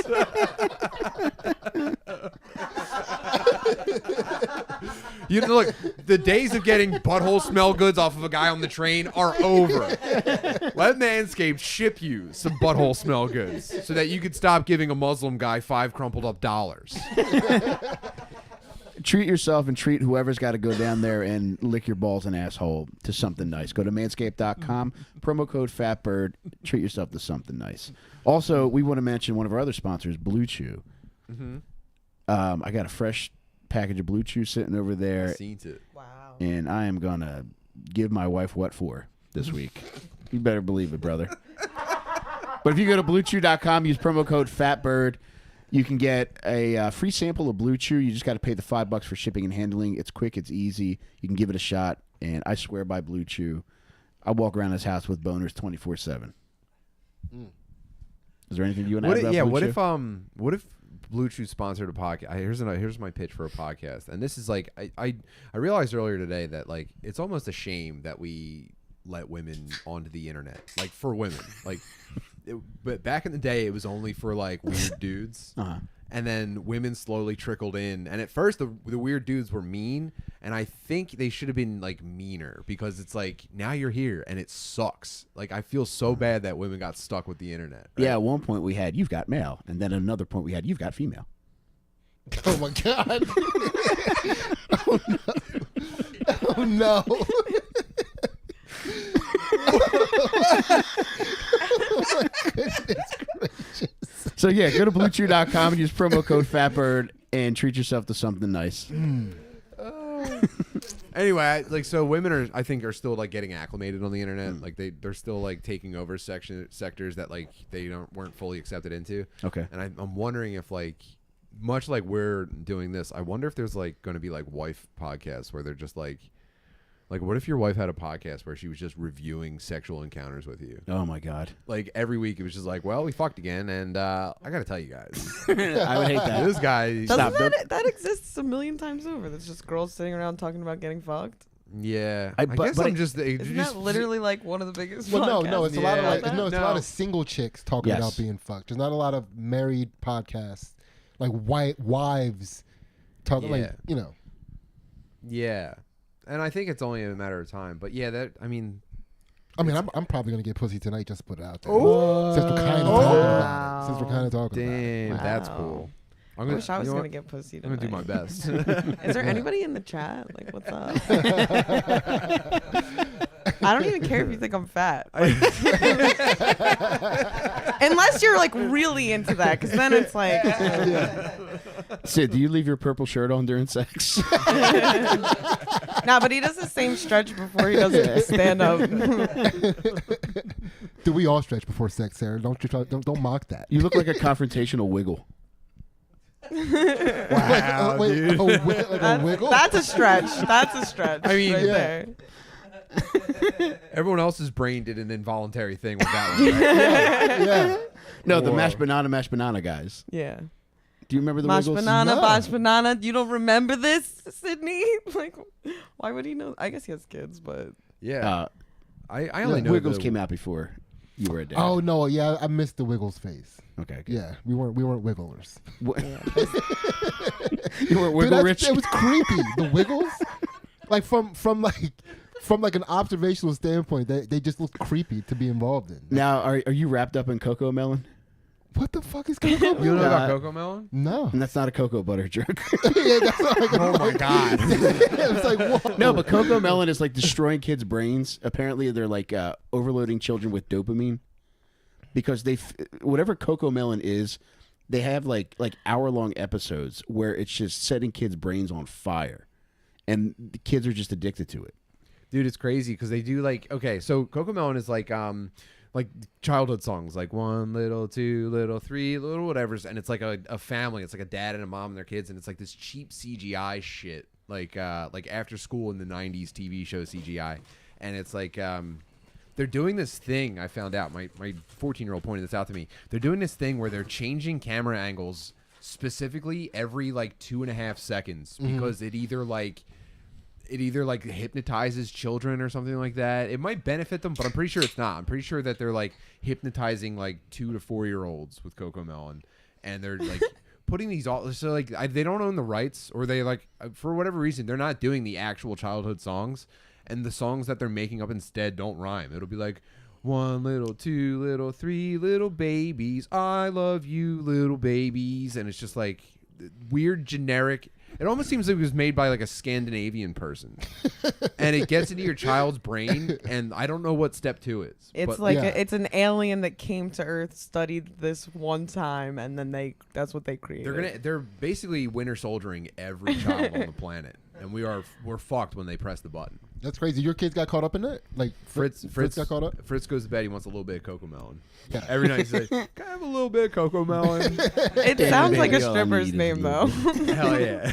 You know, look, the days of getting butthole smell goods off of a guy on the train are over. Let Manscaped ship you some butthole smell goods so that you could stop giving a Muslim guy $5 crumpled up dollars. Treat yourself and treat whoever's got to go down there and lick your balls and asshole to something nice. Go to manscaped.com, promo code FATBIRD, treat yourself to something nice. Also, we want to mention one of our other sponsors, Blue Chew. I got a fresh package of Blue Chew sitting over there, Seen it. Wow. and I am going to give my wife what for this week. You better believe it, brother. But if you go to bluechew.com, use promo code FATBIRD, you can get a free sample of Blue Chew. You just got to pay the $5 for shipping and handling. It's quick. It's easy. You can give it a shot. And I swear by Blue Chew, I walk around this house with boners 24/7. Is there anything you want to add about Blue Chew? What if Blue Chew sponsored a podcast? Here's my pitch for a podcast. And this is like I realized earlier today that like it's almost a shame that we let women onto the internet. Like for women. Like but back in the day, it was only for like weird dudes, and then women slowly trickled in. And at first, the weird dudes were mean, and I think they should have been like meaner because it's like now you're here and it sucks. Like I feel so bad that women got stuck with the internet. Right? Yeah, at one point we had you've got male, and then at another point we had you've got female. Oh my god. Oh no. Oh no. Oh my goodness gracious. So yeah, go to BlueChew.com and use promo code FATBIRD and treat yourself to something nice. Anyway, so women I think are still like getting acclimated on the internet. Like they're still like taking over sectors that like they weren't fully accepted into. Okay. And I'm wondering if like much like we're doing this, I wonder if there's like going to be like wife podcasts where they're just like what if your wife had a podcast where she was just reviewing sexual encounters with you? Oh my God. Like every week it was just like, well, we fucked again, and I gotta tell you guys, I would hate that. this guy. That exists a million times over. That's just girls sitting around talking about getting fucked. Yeah, I- I but- guess but I'm I- just. Isn't that literally like one of the biggest? Well, no, it's a lot of Yeah. like it's a lot No. of single chicks talking Yes. about being fucked. There's not a lot of married podcasts, like white wives talking, like Yeah. Yeah, and I think it's only a matter of time. But yeah, I'm probably gonna get pussy tonight just to put it out there. Oh. Since we're kind of talking about it. Since we're kind of talking about it. damn, that's Wow. cool. I wish I was you know gonna what? get pussy I'm tonight. gonna do my best. Is there anybody in the chat? Like, what's up? I don't even care if you think I'm fat. Like, unless you're like really into that, because then it's like, Sid, do you leave your purple shirt on during sex? nah. But he does the same stretch before he does it stand up. Do we all stretch before sex, Sarah? Don't mock that. You look like a confrontational wiggle. Wow, wait, dude. a wiggle? That's a stretch. That's a stretch. I mean, right yeah. there. Everyone else's brain did an involuntary thing with that one. Right? Yeah. No, the Whoa. mashed banana guys. Yeah. Do you remember the Mashed wiggles? banana, No. mashed banana. You don't remember this, Sydney? Like, why would he know? I guess he has kids, but Yeah, I only know Wiggles the- came out before you were a dad. Oh no, yeah, I missed the Wiggles phase. Okay. Good. Yeah, we weren't wigglers. You weren't Dude, wiggle rich. it was creepy. The Wiggles, like from like an observational standpoint, they just look creepy to be involved in. Now, are you wrapped up in cocoa melon? What the fuck is going on? You know Uh, about Cocoa Melon? No. And that's not a cocoa butter joke. Yeah, that's like, Oh my god. it's like whoa. No, but cocoa melon is like destroying kids' brains. Apparently, they're like overloading children with dopamine because whatever cocoa melon is, they have like hour-long episodes where it's just setting kids' brains on fire, and the kids are just addicted to it. Dude, it's crazy because they do so Cocoa Melon is like childhood songs, like 1 little, 2 little, 3 little, whatever's, and it's like a family. It's like a dad and a mom and their kids, and it's like this cheap CGI shit, like after school in the 90s TV show CGI, and it's like they're doing this thing. I found out, my 14-year-old pointed this out to me. They're doing this thing where they're changing camera angles specifically every like 2.5 seconds because it either hypnotizes children or something like that. It might benefit them, but I'm pretty sure it's not. I'm pretty sure that they're like hypnotizing like 2 to 4 year olds with Cocoa Melon, and they're like putting these all. So like they don't own the rights, or they like for whatever reason they're not doing the actual childhood songs, and the songs that they're making up instead don't rhyme. It'll be like 1 little, 2 little, 3 little babies. I love you, little babies, and it's just like weird generic. It almost seems like it was made by like a Scandinavian person, and it gets into your child's brain, and I don't know what step 2 is. it's but like Yeah. it's an alien that came to Earth, studied this one time, and then that's what they created. they're basically winter soldiering every child on the planet, and we're fucked when they press the button. That's crazy. Your kids got caught up in that? Like Fritz got caught up? Fritz goes to bed. He wants a little bit of Cocoa Melon. Yeah. Every night he's like, "Can I have a little bit of Cocoa Melon?" It Damn, sounds like a baby, all I stripper's need is name a though. little Hell yeah.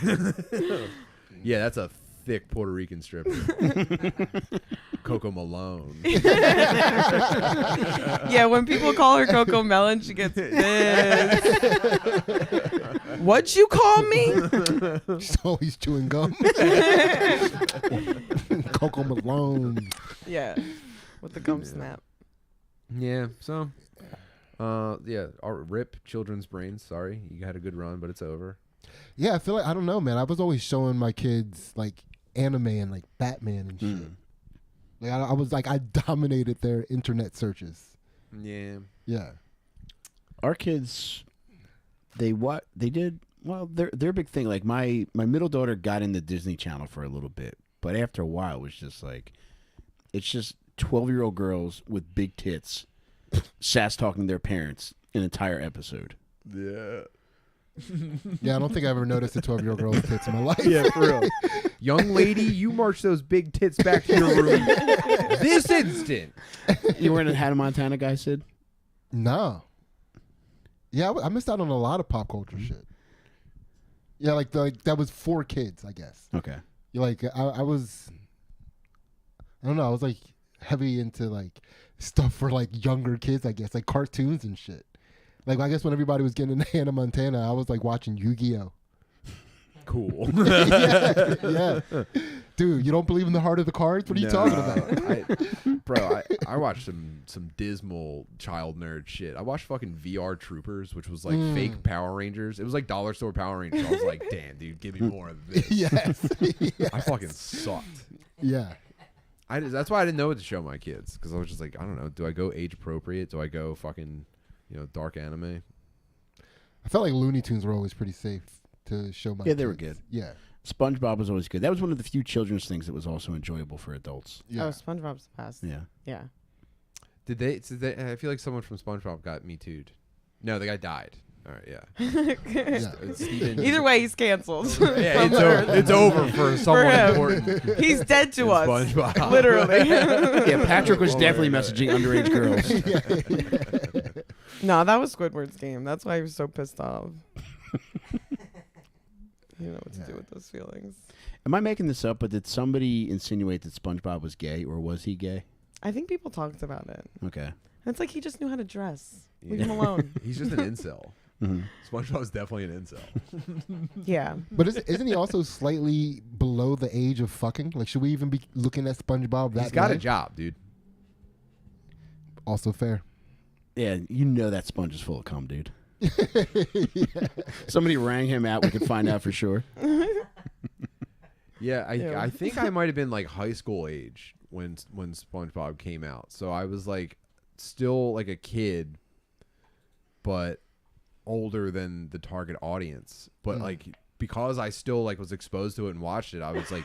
Yeah, that's a thick Puerto Rican stripper. Cocoa Malone. Yeah, when people call her Cocoa Melon, she gets this. What'd you call me? She's always chewing gum. Coco Malone. Yeah, with the gum snap. Yeah, so yeah, rip children's brains. Sorry, you had a good run, but it's over. Yeah, I feel like I don't know, man. I was always showing my kids like anime and like Batman and shit. Like I was like I dominated their internet searches. Yeah. Yeah. Our kids, their big thing. Like my middle daughter got into Disney Channel for a little bit, but after a while, it was just like, it's just 12-year-old girls with big tits sass talking their parents an entire episode. Yeah. Yeah, I don't think I ever noticed a 12-year-old girl's tits in my life. Yeah, for real. Young lady, you march those big tits back to your room this instant. You weren't a Hannah Montana guy, Sid? No. Yeah, I missed out on a lot of pop culture shit. Yeah, like that was for kids, I guess. Okay. Like I was, I don't know, I was like heavy into like stuff for like younger kids, I guess, like cartoons and shit. Like I guess when everybody was getting into Hannah Montana, I was like watching Yu-Gi-Oh. Cool. yeah. Dude, you don't believe in the heart of the cards? What are you talking about? I watched some dismal child nerd shit. I watched fucking VR Troopers, which was like fake Power Rangers. It was like dollar store Power Rangers. I was like, damn, dude, give me more of this. Yes. I fucking sucked. Yeah. That's why I didn't know what to show my kids, because I was just like, I don't know. Do I go age appropriate? Do I go fucking, dark anime? I felt like Looney Tunes were always pretty safe to show my kids. They were good. Yeah. SpongeBob was always good. That was one of the few children's things that was also enjoyable for adults. Yeah. Oh, SpongeBob's the best. Yeah. Yeah. Did they? I feel like someone from SpongeBob got Me Too'd. No, the guy died. All right, yeah. Steven, Either way, he's canceled. yeah, it's over for someone him. important. He's dead to us. SpongeBob. Literally. Yeah, Patrick was definitely messaging underage girls. No, that was Squidward's game. That's why he was so pissed off. You know what to do with those feelings. Am I making this up, but did somebody insinuate that SpongeBob was gay, or was he gay? I think people talked about it. Okay. And it's like he just knew how to dress. Leave him alone. He's just an incel. Mm-hmm. SpongeBob's definitely an incel. Yeah. But isn't he also slightly below the age of fucking? Like, should we even be looking at SpongeBob that He's got way? a job, dude. Also fair. Yeah, that sponge is full of cum, dude. Somebody rang him out. We could find out for sure. Yeah, I think I might have been like high school age when SpongeBob came out. So I was like still like a kid, but older than the target audience. But like because I still like was exposed to it and watched it, I was like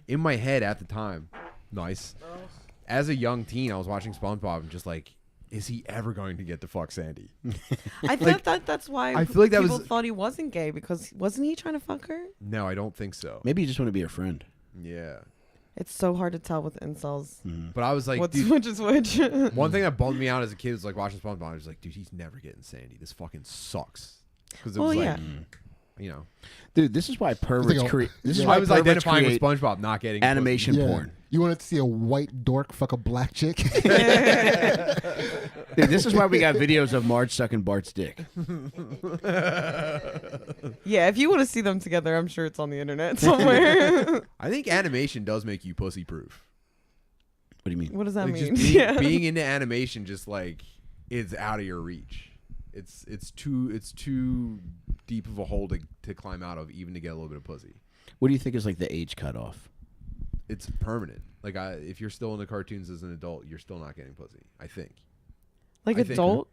in my head at the time. Nice. As a young teen, I was watching SpongeBob and just like, is he ever going to get to fuck Sandy? I thought that's why I feel like that people was- thought he wasn't gay, because wasn't he trying to fuck her? No, I don't think so. Maybe you just want to be a friend. Yeah. It's so hard to tell with incels. But I was like, What's dude, which is which? one thing that bummed me out as a kid was like watching SpongeBob. I was like, dude, he's never getting Sandy. This fucking sucks. Because it was like, Dude, this is why perverts create. This is why I was perverts identifying with create SpongeBob not getting animation Yeah. porn. You wanted to see a white dork fuck a black chick? Dude, this is why we got videos of Marge sucking Bart's dick. Yeah, if you want to see them together, I'm sure it's on the internet somewhere. I think animation does make you pussy proof. What do you mean? What does that Like mean? just being into animation, just like it's out of your reach. It's too deep of a hole to climb out of, even to get a little bit of pussy. What do you think is like the age cutoff? It's permanent. Like if you're still into cartoons as an adult, you're still not getting pussy. I think. Like I think- adult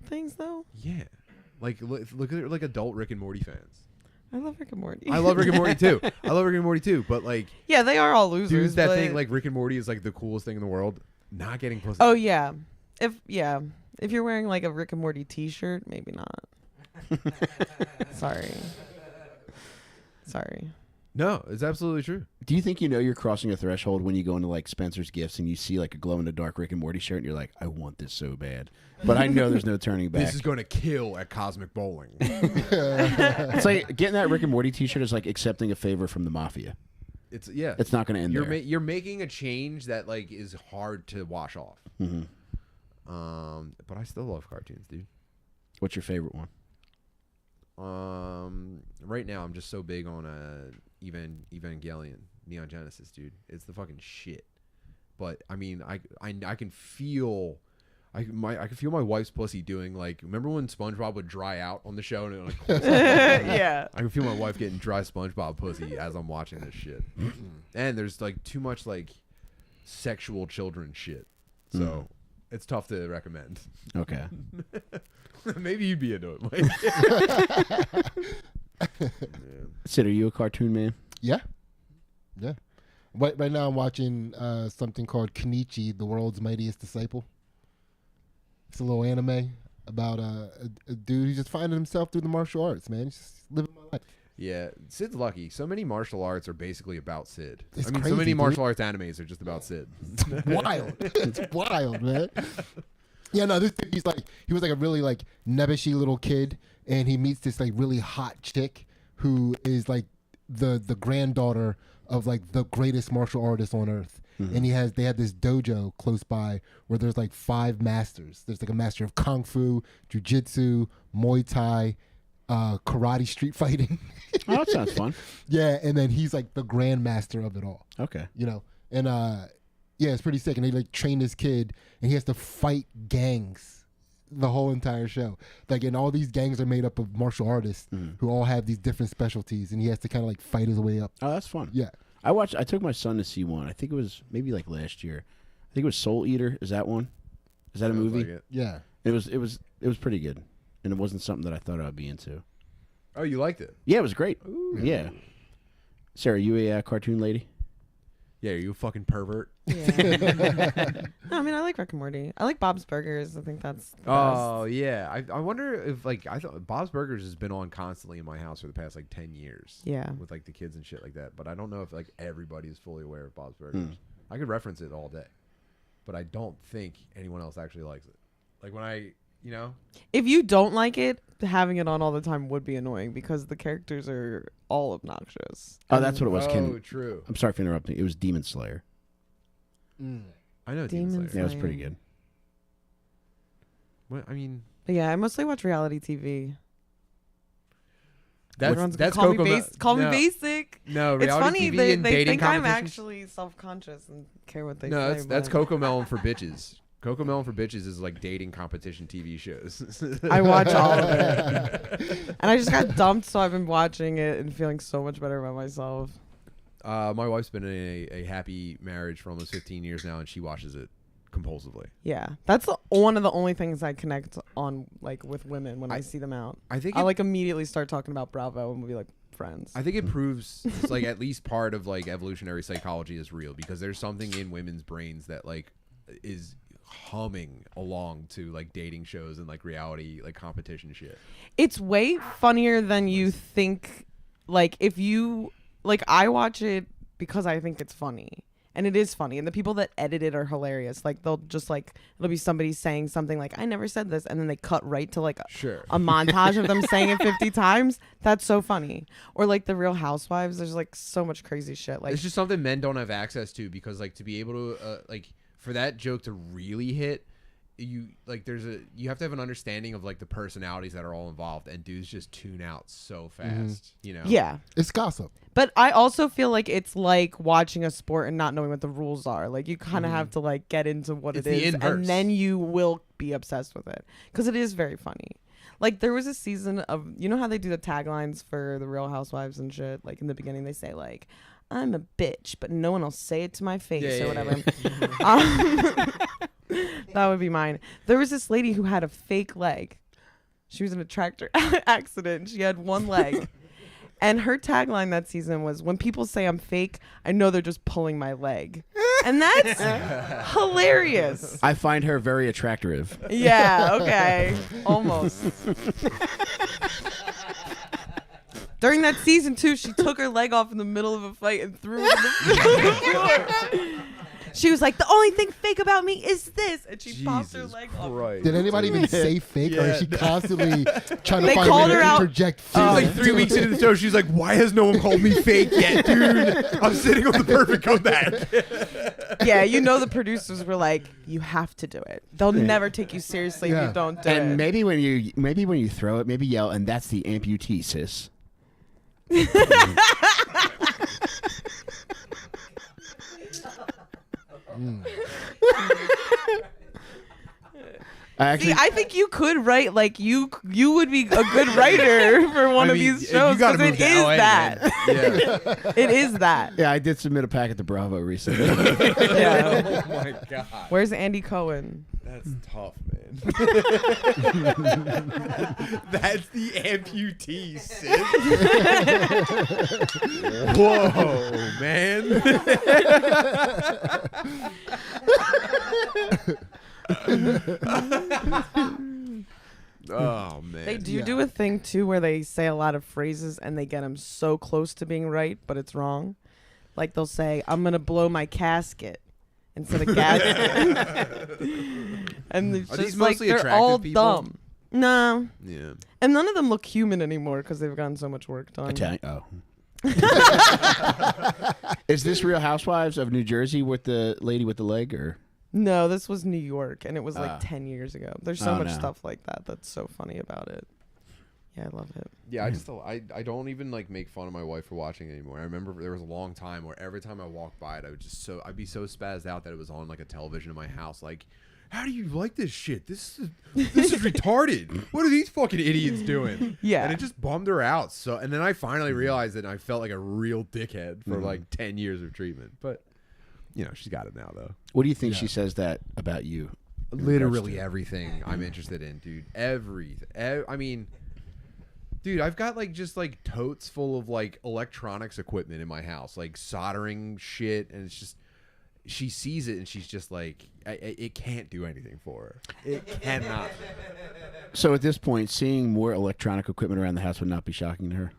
things, though. Yeah. Like look at like adult Rick and Morty fans. I love Rick and Morty. I love Rick and Morty too. I love Rick and Morty too. But like Yeah, they are all losers. dudes that but- think like Rick and Morty is like the coolest thing in the world, not getting pussy. Oh yeah, if you're wearing like a Rick and Morty T-shirt, maybe not. Sorry. No, it's absolutely true. Do you think you know you're crossing a threshold when you go into like Spencer's Gifts and you see like a glow in the dark Rick and Morty shirt and you're like, I want this so bad, but I know there's no turning back. This is going to kill at Cosmic Bowling. It's like getting that Rick and Morty T-shirt is like accepting a favor from the mafia. It's It's not going to end there. You're making a change that like is hard to wash off. Mm-hmm. But I still love cartoons, dude. What's your favorite one? Right now I'm just so big on Evangelion, Neon Genesis, dude. It's the fucking shit. But I mean, I can feel. I can feel my wife's pussy doing like. Remember when SpongeBob would dry out on the show and it would, like, Yeah. I can feel my wife getting dry SpongeBob pussy as I'm watching this shit. And there's like too much like sexual children shit, so it's tough to recommend. Okay. Maybe you'd be into it, Mike. Sid, are you a cartoon man? Yeah. Yeah. Right now I'm watching something called Kenichi, the world's mightiest disciple. It's a little anime about a dude who's just finding himself through the martial arts, man. He's just living my life. Yeah, Sid's lucky. So many martial arts are basically about Sid. It's I mean, so crazy, many dude. martial arts animes are just about Sid. Wild. It's wild, man. Yeah, no, this dude, he was like a really like nebbishy little kid, and he meets this like really hot chick who is like the granddaughter of like the greatest martial artist on earth. Mm-hmm. And they had this dojo close by where there's like 5 masters. There's like a master of kung fu, jiu-jitsu, Muay Thai, karate, street fighting. Oh, that sounds fun. Yeah, and then he's like the grandmaster of it all. Okay. You know, and yeah, it's pretty sick. And they like train this kid, and he has to fight gangs the whole entire show. Like, and all these gangs are made up of martial artists who all have these different specialties, and he has to kind of like fight his way up. Oh, that's fun. Yeah. I took my son to see one. I think it was maybe like last year. I think it was Soul Eater. Is that one? Is that a Sounds movie? like it. Yeah. It was pretty good, and it wasn't something that I thought I'd be into. Oh, you liked it? Yeah, it was great. Ooh. Yeah. Sarah, you a cartoon lady? Yeah, are you a fucking pervert? Yeah. No, I mean, I like Rick and Morty. I like Bob's Burgers. I think that's the Oh yeah, I wonder if like I thought Bob's Burgers has been on constantly in my house for the past like 10 years. Yeah. with like the kids and shit like that. But I don't know if like everybody is fully aware of Bob's Burgers. I could reference it all day, but I don't think anyone else actually likes it. Like when best. If you don't like it, having it on all the time would be annoying because the characters are all obnoxious. Oh, that's what it was. Oh, Ken. true. I'm sorry for interrupting. It was Demon Slayer. I know Demon Demon Yeah, Slayer. it was pretty good. What, I mean, But yeah, I mostly watch reality TV. that's Everyone's gonna Coco. call me basic. No, It's reality funny TV they and they dating think I'm competitions? actually self-conscious and care what they No, say. that's but Coco Melon for bitches. Coco Melon for bitches is like dating competition TV shows. I watch all of it, and I just got dumped, so I've been watching it and feeling so much better about myself. My wife's been in a happy marriage for almost 15 years now, and she watches it compulsively. Yeah, that's one of the only things I connect on, like with women when I see them out. I think I like immediately start talking about Bravo and we'll be like friends. I think it proves it's like at least part of like evolutionary psychology is real, because there's something in women's brains that like is humming along to like dating shows and like reality like competition shit. It's way funnier than you think. Like if you like, I watch it because I think it's funny. And it is funny. And the people that edit it are hilarious. Like they'll just like, it'll be somebody saying something like, I never said this. And then they cut right to like a montage of them saying it 50 times. That's so funny. Or like the Real Housewives. There's like so much crazy shit. Like it's just something men don't have access to, because like to be able to like for that joke to really hit, you like you have to have an understanding of like the personalities that are all involved, and dudes just tune out so fast, you know? Yeah. It's gossip. But I also feel like it's like watching a sport and not knowing what the rules are. Like you kind of have to like get into what It's it the is, inverse. and then you will be obsessed with it because it is very funny. Like there was a season of, you know how they do the taglines for the Real Housewives and shit. Like in the beginning they say like, I'm a bitch, but no one will say it to my face or whatever. That would be mine. There was this lady who had a fake leg. She was in a tractor accident. She had one leg. And her tagline that season was, when people say I'm fake, I know they're just pulling my leg. And that's hilarious. I find her very attractive. Yeah, okay. Almost. During that season, too, she took her leg off in the middle of a fight and threw it in the floor. She was like, the only thing fake about me is this. And she popped her leg off. Did anybody even say fake, or is she constantly trying to They find called a way her to out. interject She was fake? like 3 weeks into the show. She's like, why has no one called me fake yet, dude? I'm sitting on the perfect comeback. Yeah, you know the producers were like, you have to do it. They'll never take you seriously if you don't do And it. maybe when you throw it, maybe yell, and that's the amputee, sis. I think you could write, like, you would be a good writer for one of these shows, you gotta because move it to is LA, that. man. Yeah. It is that. Yeah, I did submit a packet to Bravo recently. Yeah. Oh my god, Where's Andy Cohen? that's tough, man. man. That's the amputee, Sid. Whoa, man. Oh man. They do a thing too where they say a lot of phrases and they get them so close to being right, but it's wrong. Like they'll say, "I'm gonna blow my casket" instead of gasket, and it's Are just these like mostly they're attractive all people? dumb. No, Yeah. and none of them look human anymore because they've gotten so much work done. Italian. Oh. Is this Real Housewives of New Jersey with the lady with the leg, or? No, this was New York, and it was like Ah. 10 years ago. There's so Oh, much no. stuff like that that's so funny about it. Yeah, I love it. Yeah, I don't even like make fun of my wife for watching it anymore. I remember there was a long time where every time I walked by it, I'd be so spazzed out that it was on like a television in my house. Like, how do you like this shit? This is retarded. What are these fucking idiots doing? Yeah. And it just bummed her out. So, and then I finally realized it, and I felt like a real dickhead for like 10 years of treatment. But you know, she's got it now though. What do you think she says that about you? in regards Literally to- everything I'm interested in, dude. Everything. I mean, dude, I've got like just like totes full of like electronics equipment in my house, like soldering shit, and it's just she sees it and she's just like, it can't do anything for her. It cannot. So at this point, seeing more electronic equipment around the house would not be shocking to her.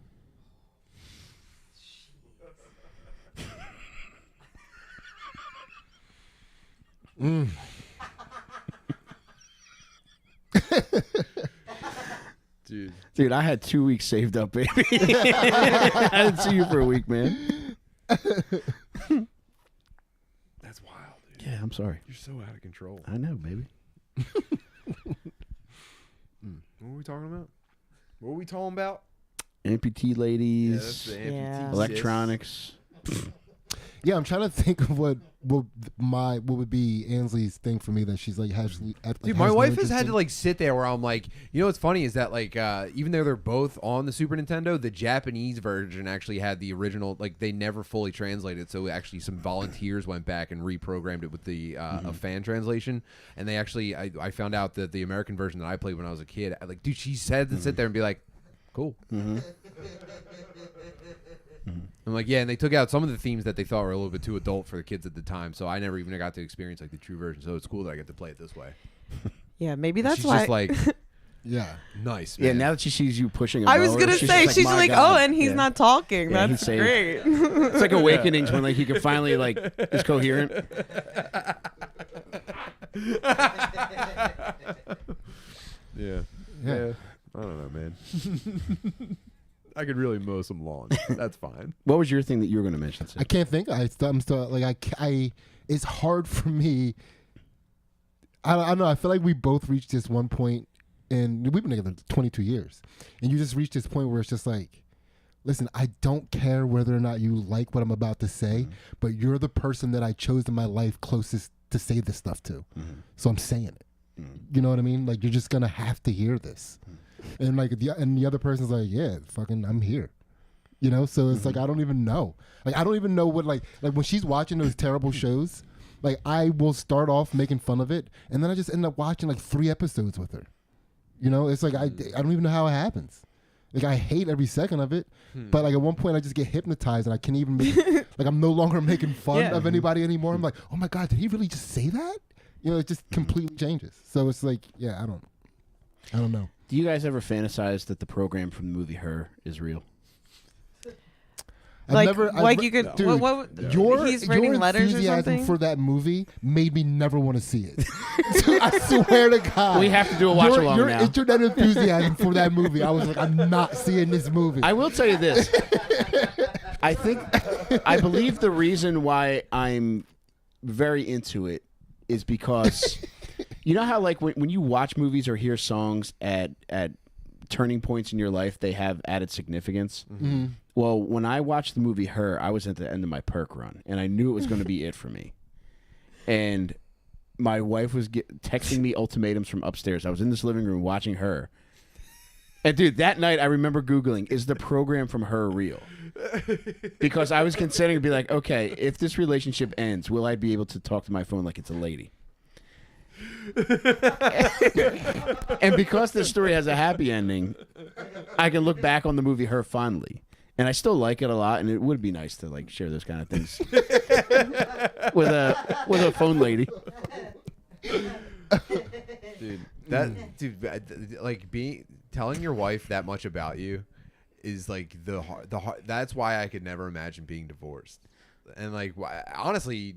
Dude, I had 2 weeks saved up, baby. I didn't see you for a week, man. That's wild, dude. Yeah, I'm sorry. You're so out of control. I know, baby. What were we talking about? What were we talking about? Amputee Yeah, ladies, that's the Yeah. amputee electronics. Yeah, I'm trying to think of what would be Ansley's thing for me that she's like has. Dude, my wife has had to like sit there where I'm like, you know what's funny is that like even though they're both on the Super Nintendo, the Japanese version actually had the original, like they never fully translated, so actually some volunteers went back and reprogrammed it with the a fan translation, and they actually I found out that the American version that I played when I was a kid, like dude, she said to sit there and be like, cool. I'm like, yeah, and they took out some of the themes that they thought were a little bit too adult for the kids at the time, so I never even got to experience like the true version. So it's cool that I get to play it this way. Yeah, maybe that's She's why. just like, Yeah. nice, Yeah, man. now that she sees you pushing a I was mower, gonna say, she's "My like, God." oh, and he's Yeah. not talking. Yeah, That's he's saying- great. It's like Awakenings when like he can finally like is coherent. Yeah. Yeah. I don't know, man. I could really mow some lawn. That's fine. What was your thing that you were going to mention? Sid? I can't think. I'm still like I. It's hard for me. I don't know. I feel like we both reached this one point, and we've been together 22 years, and you just reached this point where it's just like, listen, I don't care whether or not you like what I'm about to say, but you're the person that I chose in my life closest to say this stuff to, so I'm saying it. You know what I mean? Like you're just gonna have to hear this, and like the other person's like, yeah, fucking, I'm here. You know, so it's like I don't even know. Like I don't even know what like when she's watching those terrible shows. Like I will start off making fun of it, and then I just end up watching like 3 episodes with her. You know, it's like I don't even know how it happens. Like I hate every second of it, but like at one point I just get hypnotized and I can't even like I'm no longer making fun Yeah. of anybody anymore. I'm like, oh my god, did he really just say that? You know, it just completely changes. So it's like, yeah, I don't know. Do you guys ever fantasize that the program from the movie Her is real? Like you could. dude, what he's your writing letters or enthusiasm something. for that movie made me never want to see it. Dude, I swear to God, We have to do a watch along your now. internet enthusiasm for that movie. I was like, I'm not seeing this movie. I will tell you this. I believe the reason why I'm very into it is because you know how like when you watch movies or hear songs at turning points in your life, they have added significance. Well, when I watched the movie Her, I was at the end of my perk run, and I knew it was going to be it for me. And my wife was texting me ultimatums from upstairs. I was in this living room watching Her. And dude, that night I remember Googling, is the program from Her real? Because I was considering to be like, okay, if this relationship ends, will I be able to talk to my phone like it's a lady? And because this story has a happy ending, I can look back on the movie Her fondly. And I still like it a lot, and it would be nice to like share those kind of things with a phone lady. Dude, like telling your wife that much about you is like the that's why I could never imagine being divorced. And like honestly,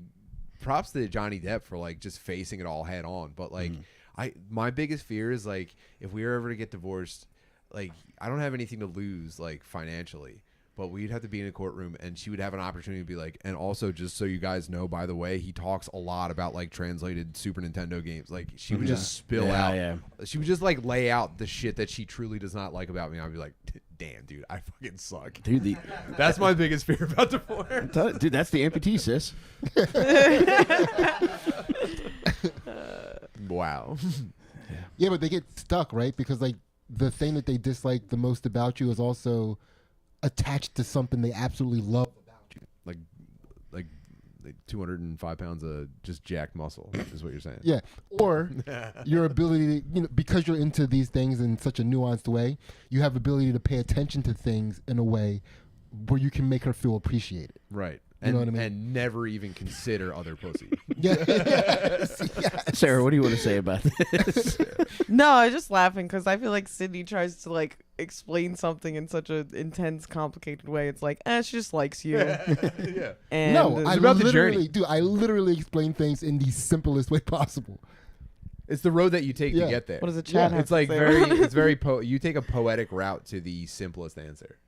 props to Johnny Depp for like just facing it all head on. But like my biggest fear is like if we were ever to get divorced, like I don't have anything to lose like financially. But we'd have to be in a courtroom, and she would have an opportunity to be like, and also just so you guys know, by the way, he talks a lot about like translated Super Nintendo games. Like she would just spill out. Yeah. She would just like lay out the shit that she truly does not like about me. I'd be like, damn, dude, I fucking suck. Dude, that's my biggest fear about divorce. Dude, that's the amputee, sis. Wow. Yeah, but they get stuck, right? Because like the thing that they dislike the most about you is also attached to something they absolutely love about you. Like 205 pounds of just jacked muscle is what you're saying. Yeah. Or your ability to, because you're into these things in such a nuanced way, you have ability to pay attention to things in a way where you can make her feel appreciated. Right. You know what I mean? And never even consider other pussy. Yeah. Yes. Sarah, what do you want to say about this? No, I was just laughing because I feel like Sidney tries to like explain something in such an intense, complicated way. It's like, she just likes you. Yeah. And no, I about the literally journey. do. I literally explain things in the simplest way possible. It's the road that you take to get there. What does a chat have It's to like say? it's very you take a poetic route to the simplest answer.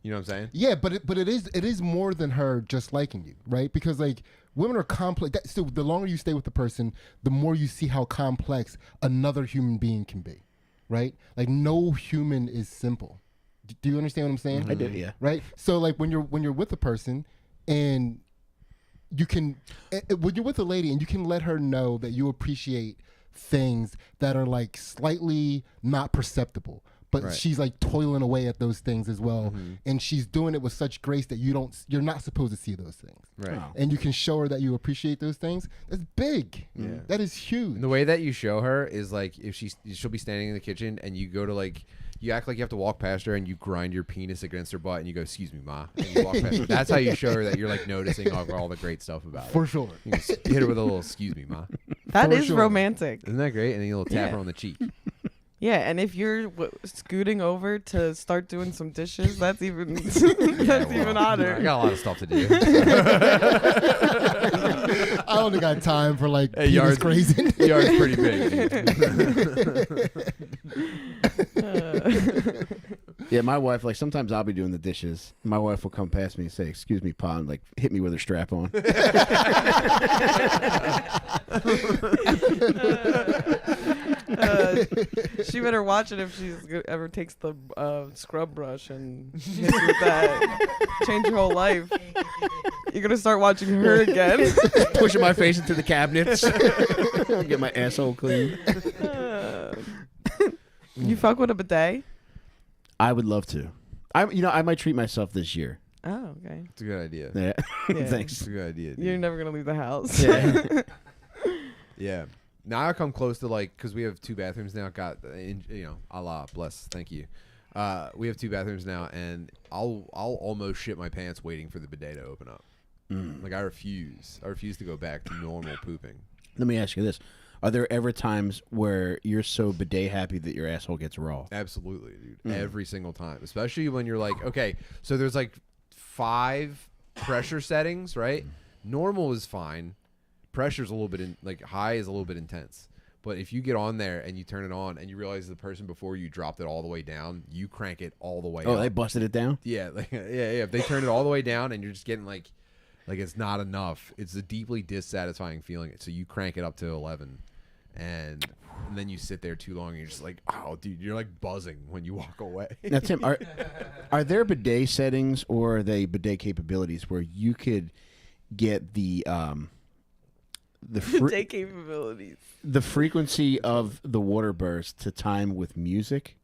You know what I'm saying? Yeah, but it is more than her just liking you, right? Because like women are complex. So the longer you stay with the person, the more you see how complex another human being can be, right? Like no human is simple. Do you understand what I'm saying? I do, yeah. Right. So like when you're with a person, and you can when you're with a lady and you can let her know that you appreciate things that are like slightly not perceptible. But she's like toiling away at those things as well, and she's doing it with such grace that you're not supposed to see those things. Right. Oh. And you can show her that you appreciate those things. That's big. Yeah. That is huge. And the way that you show her is like if she'll be standing in the kitchen and you go to like you act like you have to walk past her and you grind your penis against her butt and you go, "Excuse me, ma," and you walk past her. That's how you show her that you're like noticing all the great stuff about her. For sure. You just hit her with a little "Excuse me, ma." That For is sure. romantic. Isn't that great? And then you'll tap Yeah. her on the cheek. Yeah, and if you're scooting over to start doing some dishes, that's even that's even hotter. I got a lot of stuff to do. I only got time for like Hey, penis yard's grazing. Yard's pretty big. Yeah, my wife, like sometimes I'll be doing the dishes. My wife will come past me and say, "Excuse me, Pa," and like hit me with her strap on. She better watch it if she ever takes the scrub brush and hits you with that. Change your whole life. You're gonna start watching her again. Pushing my face into the cabinets. Get my asshole clean. You fuck with a bidet? I would love to. I might treat myself this year. Oh, okay. It's a good idea. Yeah. Yeah. Thanks. It's a good idea. Dude. You're never gonna leave the house. Yeah. Yeah. Now I come close to like, because we have 2 bathrooms now. Allah bless. Thank you. We have 2 bathrooms now, and I'll almost shit my pants waiting for the bidet to open up. Like I refuse to go back to normal pooping. Let me ask you this: are there ever times where you're so bidet happy that your asshole gets raw? Absolutely, dude. Every single time, especially when you're like, okay, so there's like 5 pressure settings, right? Normal is fine. Pressure's a little bit high is a little bit intense. But if you get on there and you turn it on and you realize the person before you dropped it all the way down, you crank it all the way Oh, up. they busted it down? Yeah, yeah. If they turn it all the way down and you're just getting like it's not enough, it's a deeply dissatisfying feeling. So you crank it up to 11, and then you sit there too long and you're just like, oh, dude, you're like buzzing when you walk away. Now, Tim, are there bidet settings or are they bidet capabilities where you could get the Bidet capabilities. the frequency of the water burst to time with music?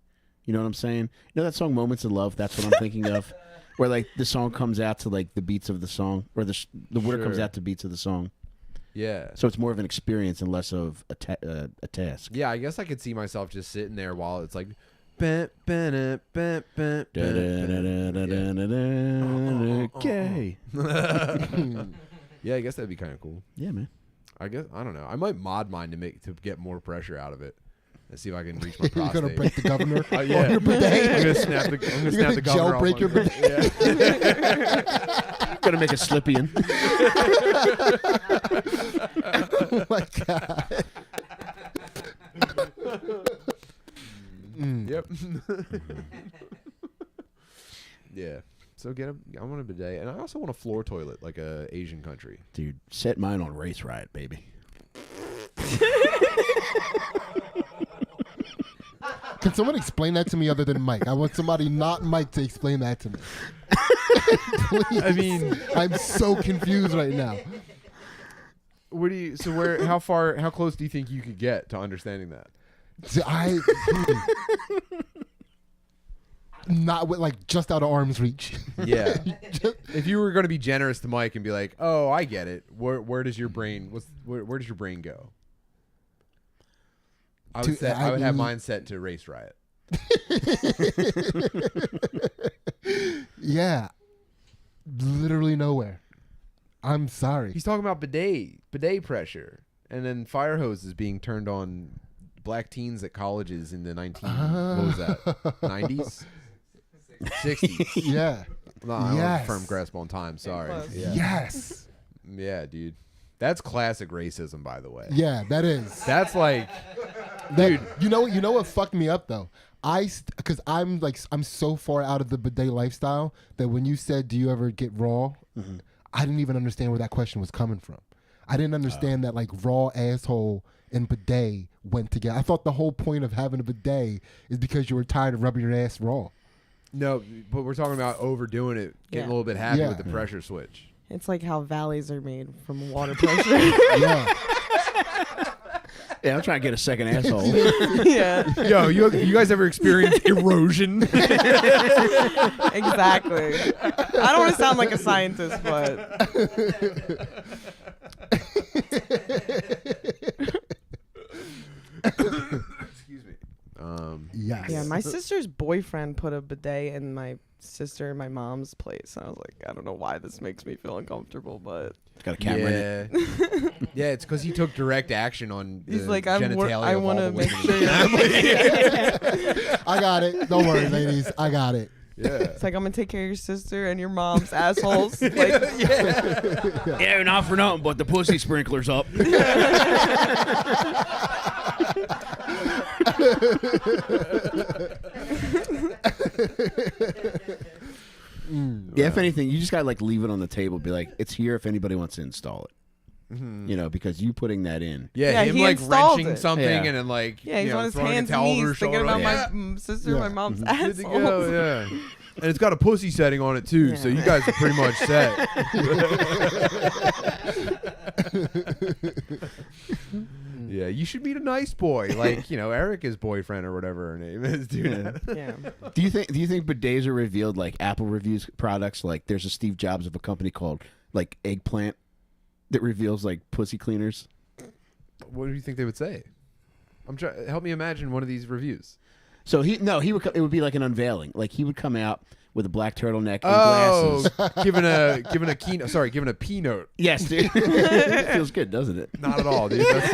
You know what I'm saying? You know that song "Moments of Love"? That's what I'm thinking of. Where like the song comes out to like the beats of the song, or the water comes Sure. out to beats of the song. Yeah. So it's more of an experience and less of a task. Yeah, I guess I could see myself just sitting there while it's like. Okay. Yeah, I guess that'd be kind of cool. Yeah, man. I guess I don't know. I might mod mine to get more pressure out of it. Let's see if I can reach my prostate. You're gonna break the governor Yeah. on your bidet. I'm gonna snap the governor off jailbreak your my- bidet. Yeah. Gonna make a Slippian. Oh my god. Yep. Yeah. So I want a bidet, and I also want a floor toilet like a Asian country. Dude, set mine on Race Riot, baby. Can someone explain that to me other than Mike? I want somebody not Mike to explain that to me. Please. I mean, I'm so confused right now. what do you? So how close do you think you could get to understanding that? See, not with like just out of arm's reach. Yeah. If you were going to be generous to Mike and be like, "Oh, I get it. Where does your brain? Where does your brain go?" I would have mine set to Race Riot. Yeah, literally nowhere. I'm sorry. He's talking about bidet pressure, and then fire hoses being turned on black teens at colleges in the what was that? 90s, 60s. Yeah. No, I don't have a Yes. firm grasp on time. Sorry. Close. Yeah. Yes. Yeah, dude. That's classic racism, by the way. Yeah, that is. That's like, Dude, you know what fucked me up though? Because I'm so far out of the bidet lifestyle that when you said, "Do you ever get raw?" I didn't even understand where that question was coming from. I didn't understand that like raw asshole and bidet went together. I thought the whole point of having a bidet is because you were tired of rubbing your ass raw. no, but we're talking about overdoing it, getting Yeah. a little bit happy Yeah. with the pressure switch. It's like how valleys are made from water pressure. Yeah. Yeah, I'm trying to get a second asshole. Yeah, Yo, you guys ever experienced erosion? exactly. I don't want to sound like a scientist, but Excuse me. Yes. yeah, my sister's boyfriend put a bidet in my sister and my mom's place. And I was like, I don't know why this makes me feel uncomfortable, but It's got a camera in it. Yeah, it's because he took direct action on the he's like, genitalia I of all want to the make women sure in the family. I got it. Don't worry, ladies. I got it. Yeah. It's like, I'm gonna take care of your sister and your mom's assholes. Like, Yeah, not for nothing, but the pussy sprinkler's up. Yeah, if anything, you just gotta like leave it on the table. Be like, it's here if anybody wants to install it. You know, because you putting that in. Yeah, him he like installed wrenching it. something Yeah. and then like yeah, he's on his throwing hands a and towel over knees his thinking shoulder, about like, my sister and Yeah. my mom's good to assholes. go, yeah. And it's got a pussy setting on it too, so Yeah. you guys are pretty much set. Yeah, you should meet a nice boy, like Erica's boyfriend or whatever her name is, dude. Yeah. Do you think bidets are revealed like Apple reviews products? Like there's a Steve Jobs of a company called like Eggplant that reveals like pussy cleaners. What do you think they would say? Help me imagine one of these reviews. So he would it would be like an unveiling. Like he would come out with a black turtleneck and glasses. giving a keynote. Sorry, giving a P note. Yes, dude. It feels good, doesn't it? Not at all, dude. That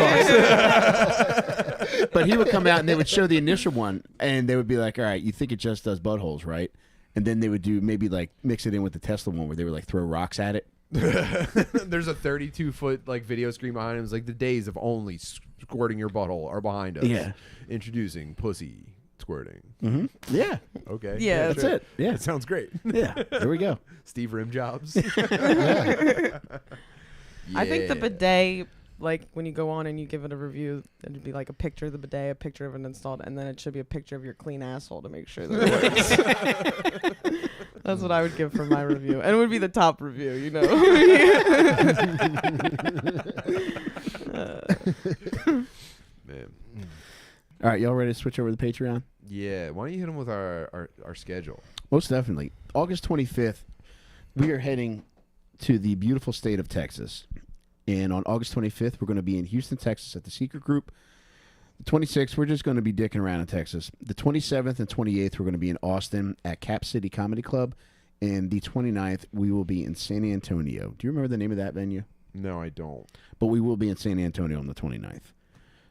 sucks. But he would come out and they would show the initial one and they would be like, all right, you think it just does buttholes, right? And then they would do maybe like mix it in with the Tesla one where they would like throw rocks at it. There's a 32-foot like video screen behind him. It's like the days of only squirting your butthole are behind us. Yeah. Introducing pussy squirting. Mm-hmm. Yeah. Okay. Yeah, That's sure. it. Yeah. That sounds great. Yeah. There we go. Steve Rimjobs. I think the Yeah. bidet, like when you go on and you give it a review, it'd be like a picture of the bidet, a picture of it installed, and then it should be a picture of your clean asshole to make sure that it works. That's what I would give for my review, and it would be the top review, Man. All right, y'all ready to switch over to the Patreon? Yeah. Why don't you hit him with our schedule? Most definitely. August 25th, we are heading to the beautiful state of Texas. And on August 25th, we're going to be in Houston, Texas at the Secret Group. The 26th, we're just going to be dicking around in Texas. The 27th and 28th, we're going to be in Austin at Cap City Comedy Club. And the 29th, we will be in San Antonio. Do you remember the name of that venue? No, I don't. But we will be in San Antonio on the 29th.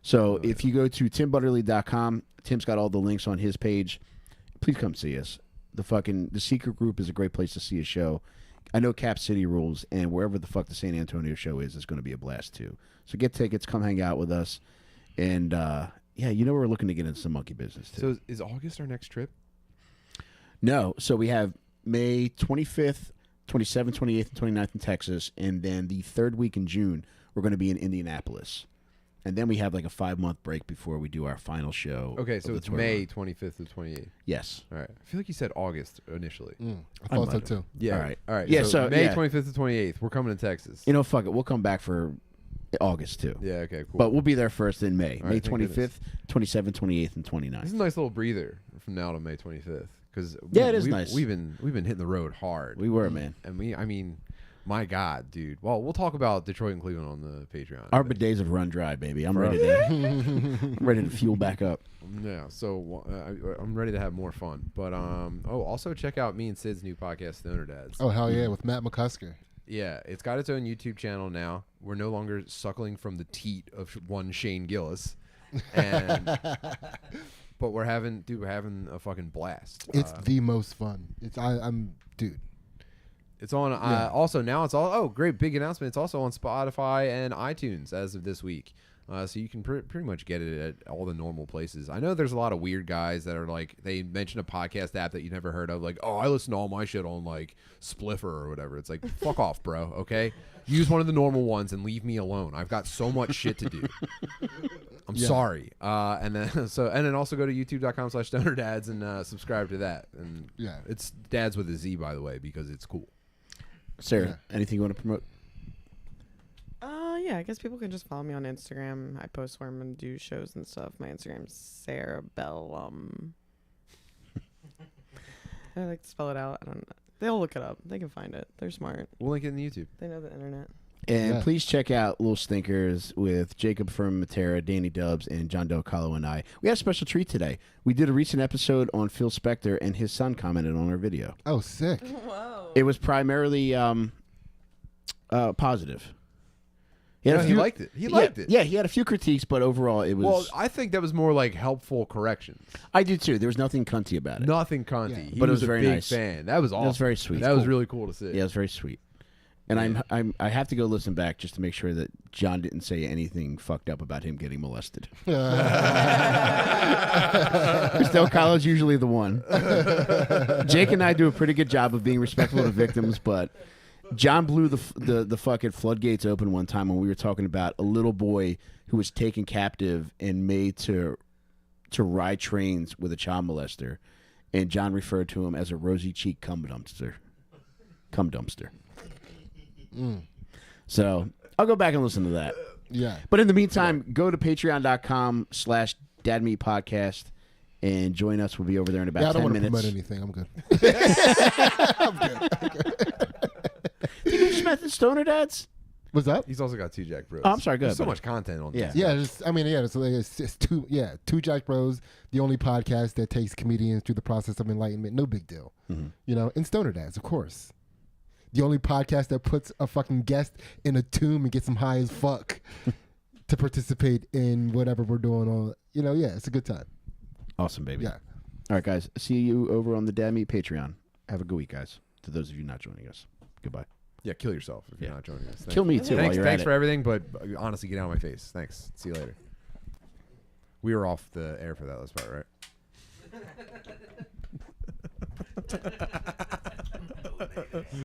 So if you go to timbutterly.com, Tim's got all the links on his page. Please come see us. The Secret Group is a great place to see a show. I know Cap City rules, and wherever the fuck the San Antonio show is, it's going to be a blast too. So get tickets, come hang out with us. And, yeah, we're looking to get into some monkey business, too. So is August our next trip? No. So we have May 25th, 27th, 28th, and 29th in Texas. And then the third week in June, we're going to be in Indianapolis. And then we have like a 5-month break before we do our final show. Okay, so it's May 25th to 28th. Yes. All right. I feel like you said August initially. I thought so, too. Yeah. All right. Yeah, so May 25th to 28th. We're coming to Texas. Fuck it. We'll come back for August, too. Yeah, okay, cool. But we'll be there first in May. All May right, 25th, 27th, 28th, and 29th. This is a nice little breather from now to May 25th. Because it is nice. We've been hitting the road hard. We were, man. And my God, dude. Well, we'll talk about Detroit and Cleveland on the Patreon. Our bidets have run dry, baby. I'm ready to fuel back up. Yeah, so I'm ready to have more fun. But also check out me and Sid's new podcast, Stoner Dads. Oh, hell yeah, with Matt McCusker. Yeah, it's got its own YouTube channel now. We're no longer suckling from the teat of one Shane Gillis, and but we're having a fucking blast. It's the most fun. Dude. It's on. Also now it's all. Oh, great big announcement! It's also on Spotify and iTunes as of this week. So you can pretty much get it at all the normal places. I know there's a lot of weird guys that are like, they mention a podcast app that you never heard of, like, oh, I listen to all my shit on like Spliffer or whatever. It's like, fuck off, bro. Okay, use one of the normal ones and leave me alone. I've got so much shit to do. I'm sorry. And then also go to youtube.com/stonerdads and subscribe to that. And it's dads with a Z, by the way, because it's cool. Sarah, anything you want to promote? Yeah, I guess people can just follow me on Instagram. I post where I'm going to do shows and stuff. My Instagram's Sarah Bellum. I like to spell it out. I don't know. They'll look it up. They can find it. They're smart. We'll link it in the YouTube. They know the internet. And please check out Little Stinkers with Jacob from Matera, Danny Dubs, and John Del Calo and I. We had a special treat today. We did a recent episode on Phil Spector, and his son commented on our video. Oh, sick. Whoa. It was primarily positive. He liked it. He liked it. Yeah, he had a few critiques, but overall it was... Well, I think that was more like helpful corrections. I do too. There was nothing cunty about it. Nothing cunty. Yeah. He But it was a very big nice. fan. That was awesome. That was very sweet. That was really cool to see. Yeah, it was very sweet. And I have to go listen back just to make sure that John didn't say anything fucked up about him getting molested. Because Del Calo's usually the one. Jake and I do a pretty good job of being respectful to victims, but John blew the fucking floodgates open one time when we were talking about a little boy who was taken captive and made to ride trains with a child molester, and John referred to him as a rosy cheek cum dumpster. So I'll go back and listen to that. Yeah. But in the meantime, go to patreon.com/dadmeatpodcast and join us. We'll be over there in about 10 minutes. I don't want to promote anything. I'm good. I'm good. Did you just met the Stoner Dads? What's up? He's also got two Jack Bros. Oh, I'm sorry. Go ahead. There's so much content on this. Yeah. It's two Jack Bros, the only podcast that takes comedians through the process of enlightenment. No big deal. Mm-hmm. And Stoner Dads, of course. The only podcast that puts a fucking guest in a tomb and gets them high as fuck to participate in whatever we're doing. It's a good time. Awesome, baby. Yeah. All right, guys. See you over on the Dad Meat Patreon. Have a good week, guys. To those of you not joining us, goodbye. Yeah, kill yourself if you're not joining us. Kill me too. Thanks for everything, but honestly, get out of my face. Thanks. See you later. We were off the air for that last part, right?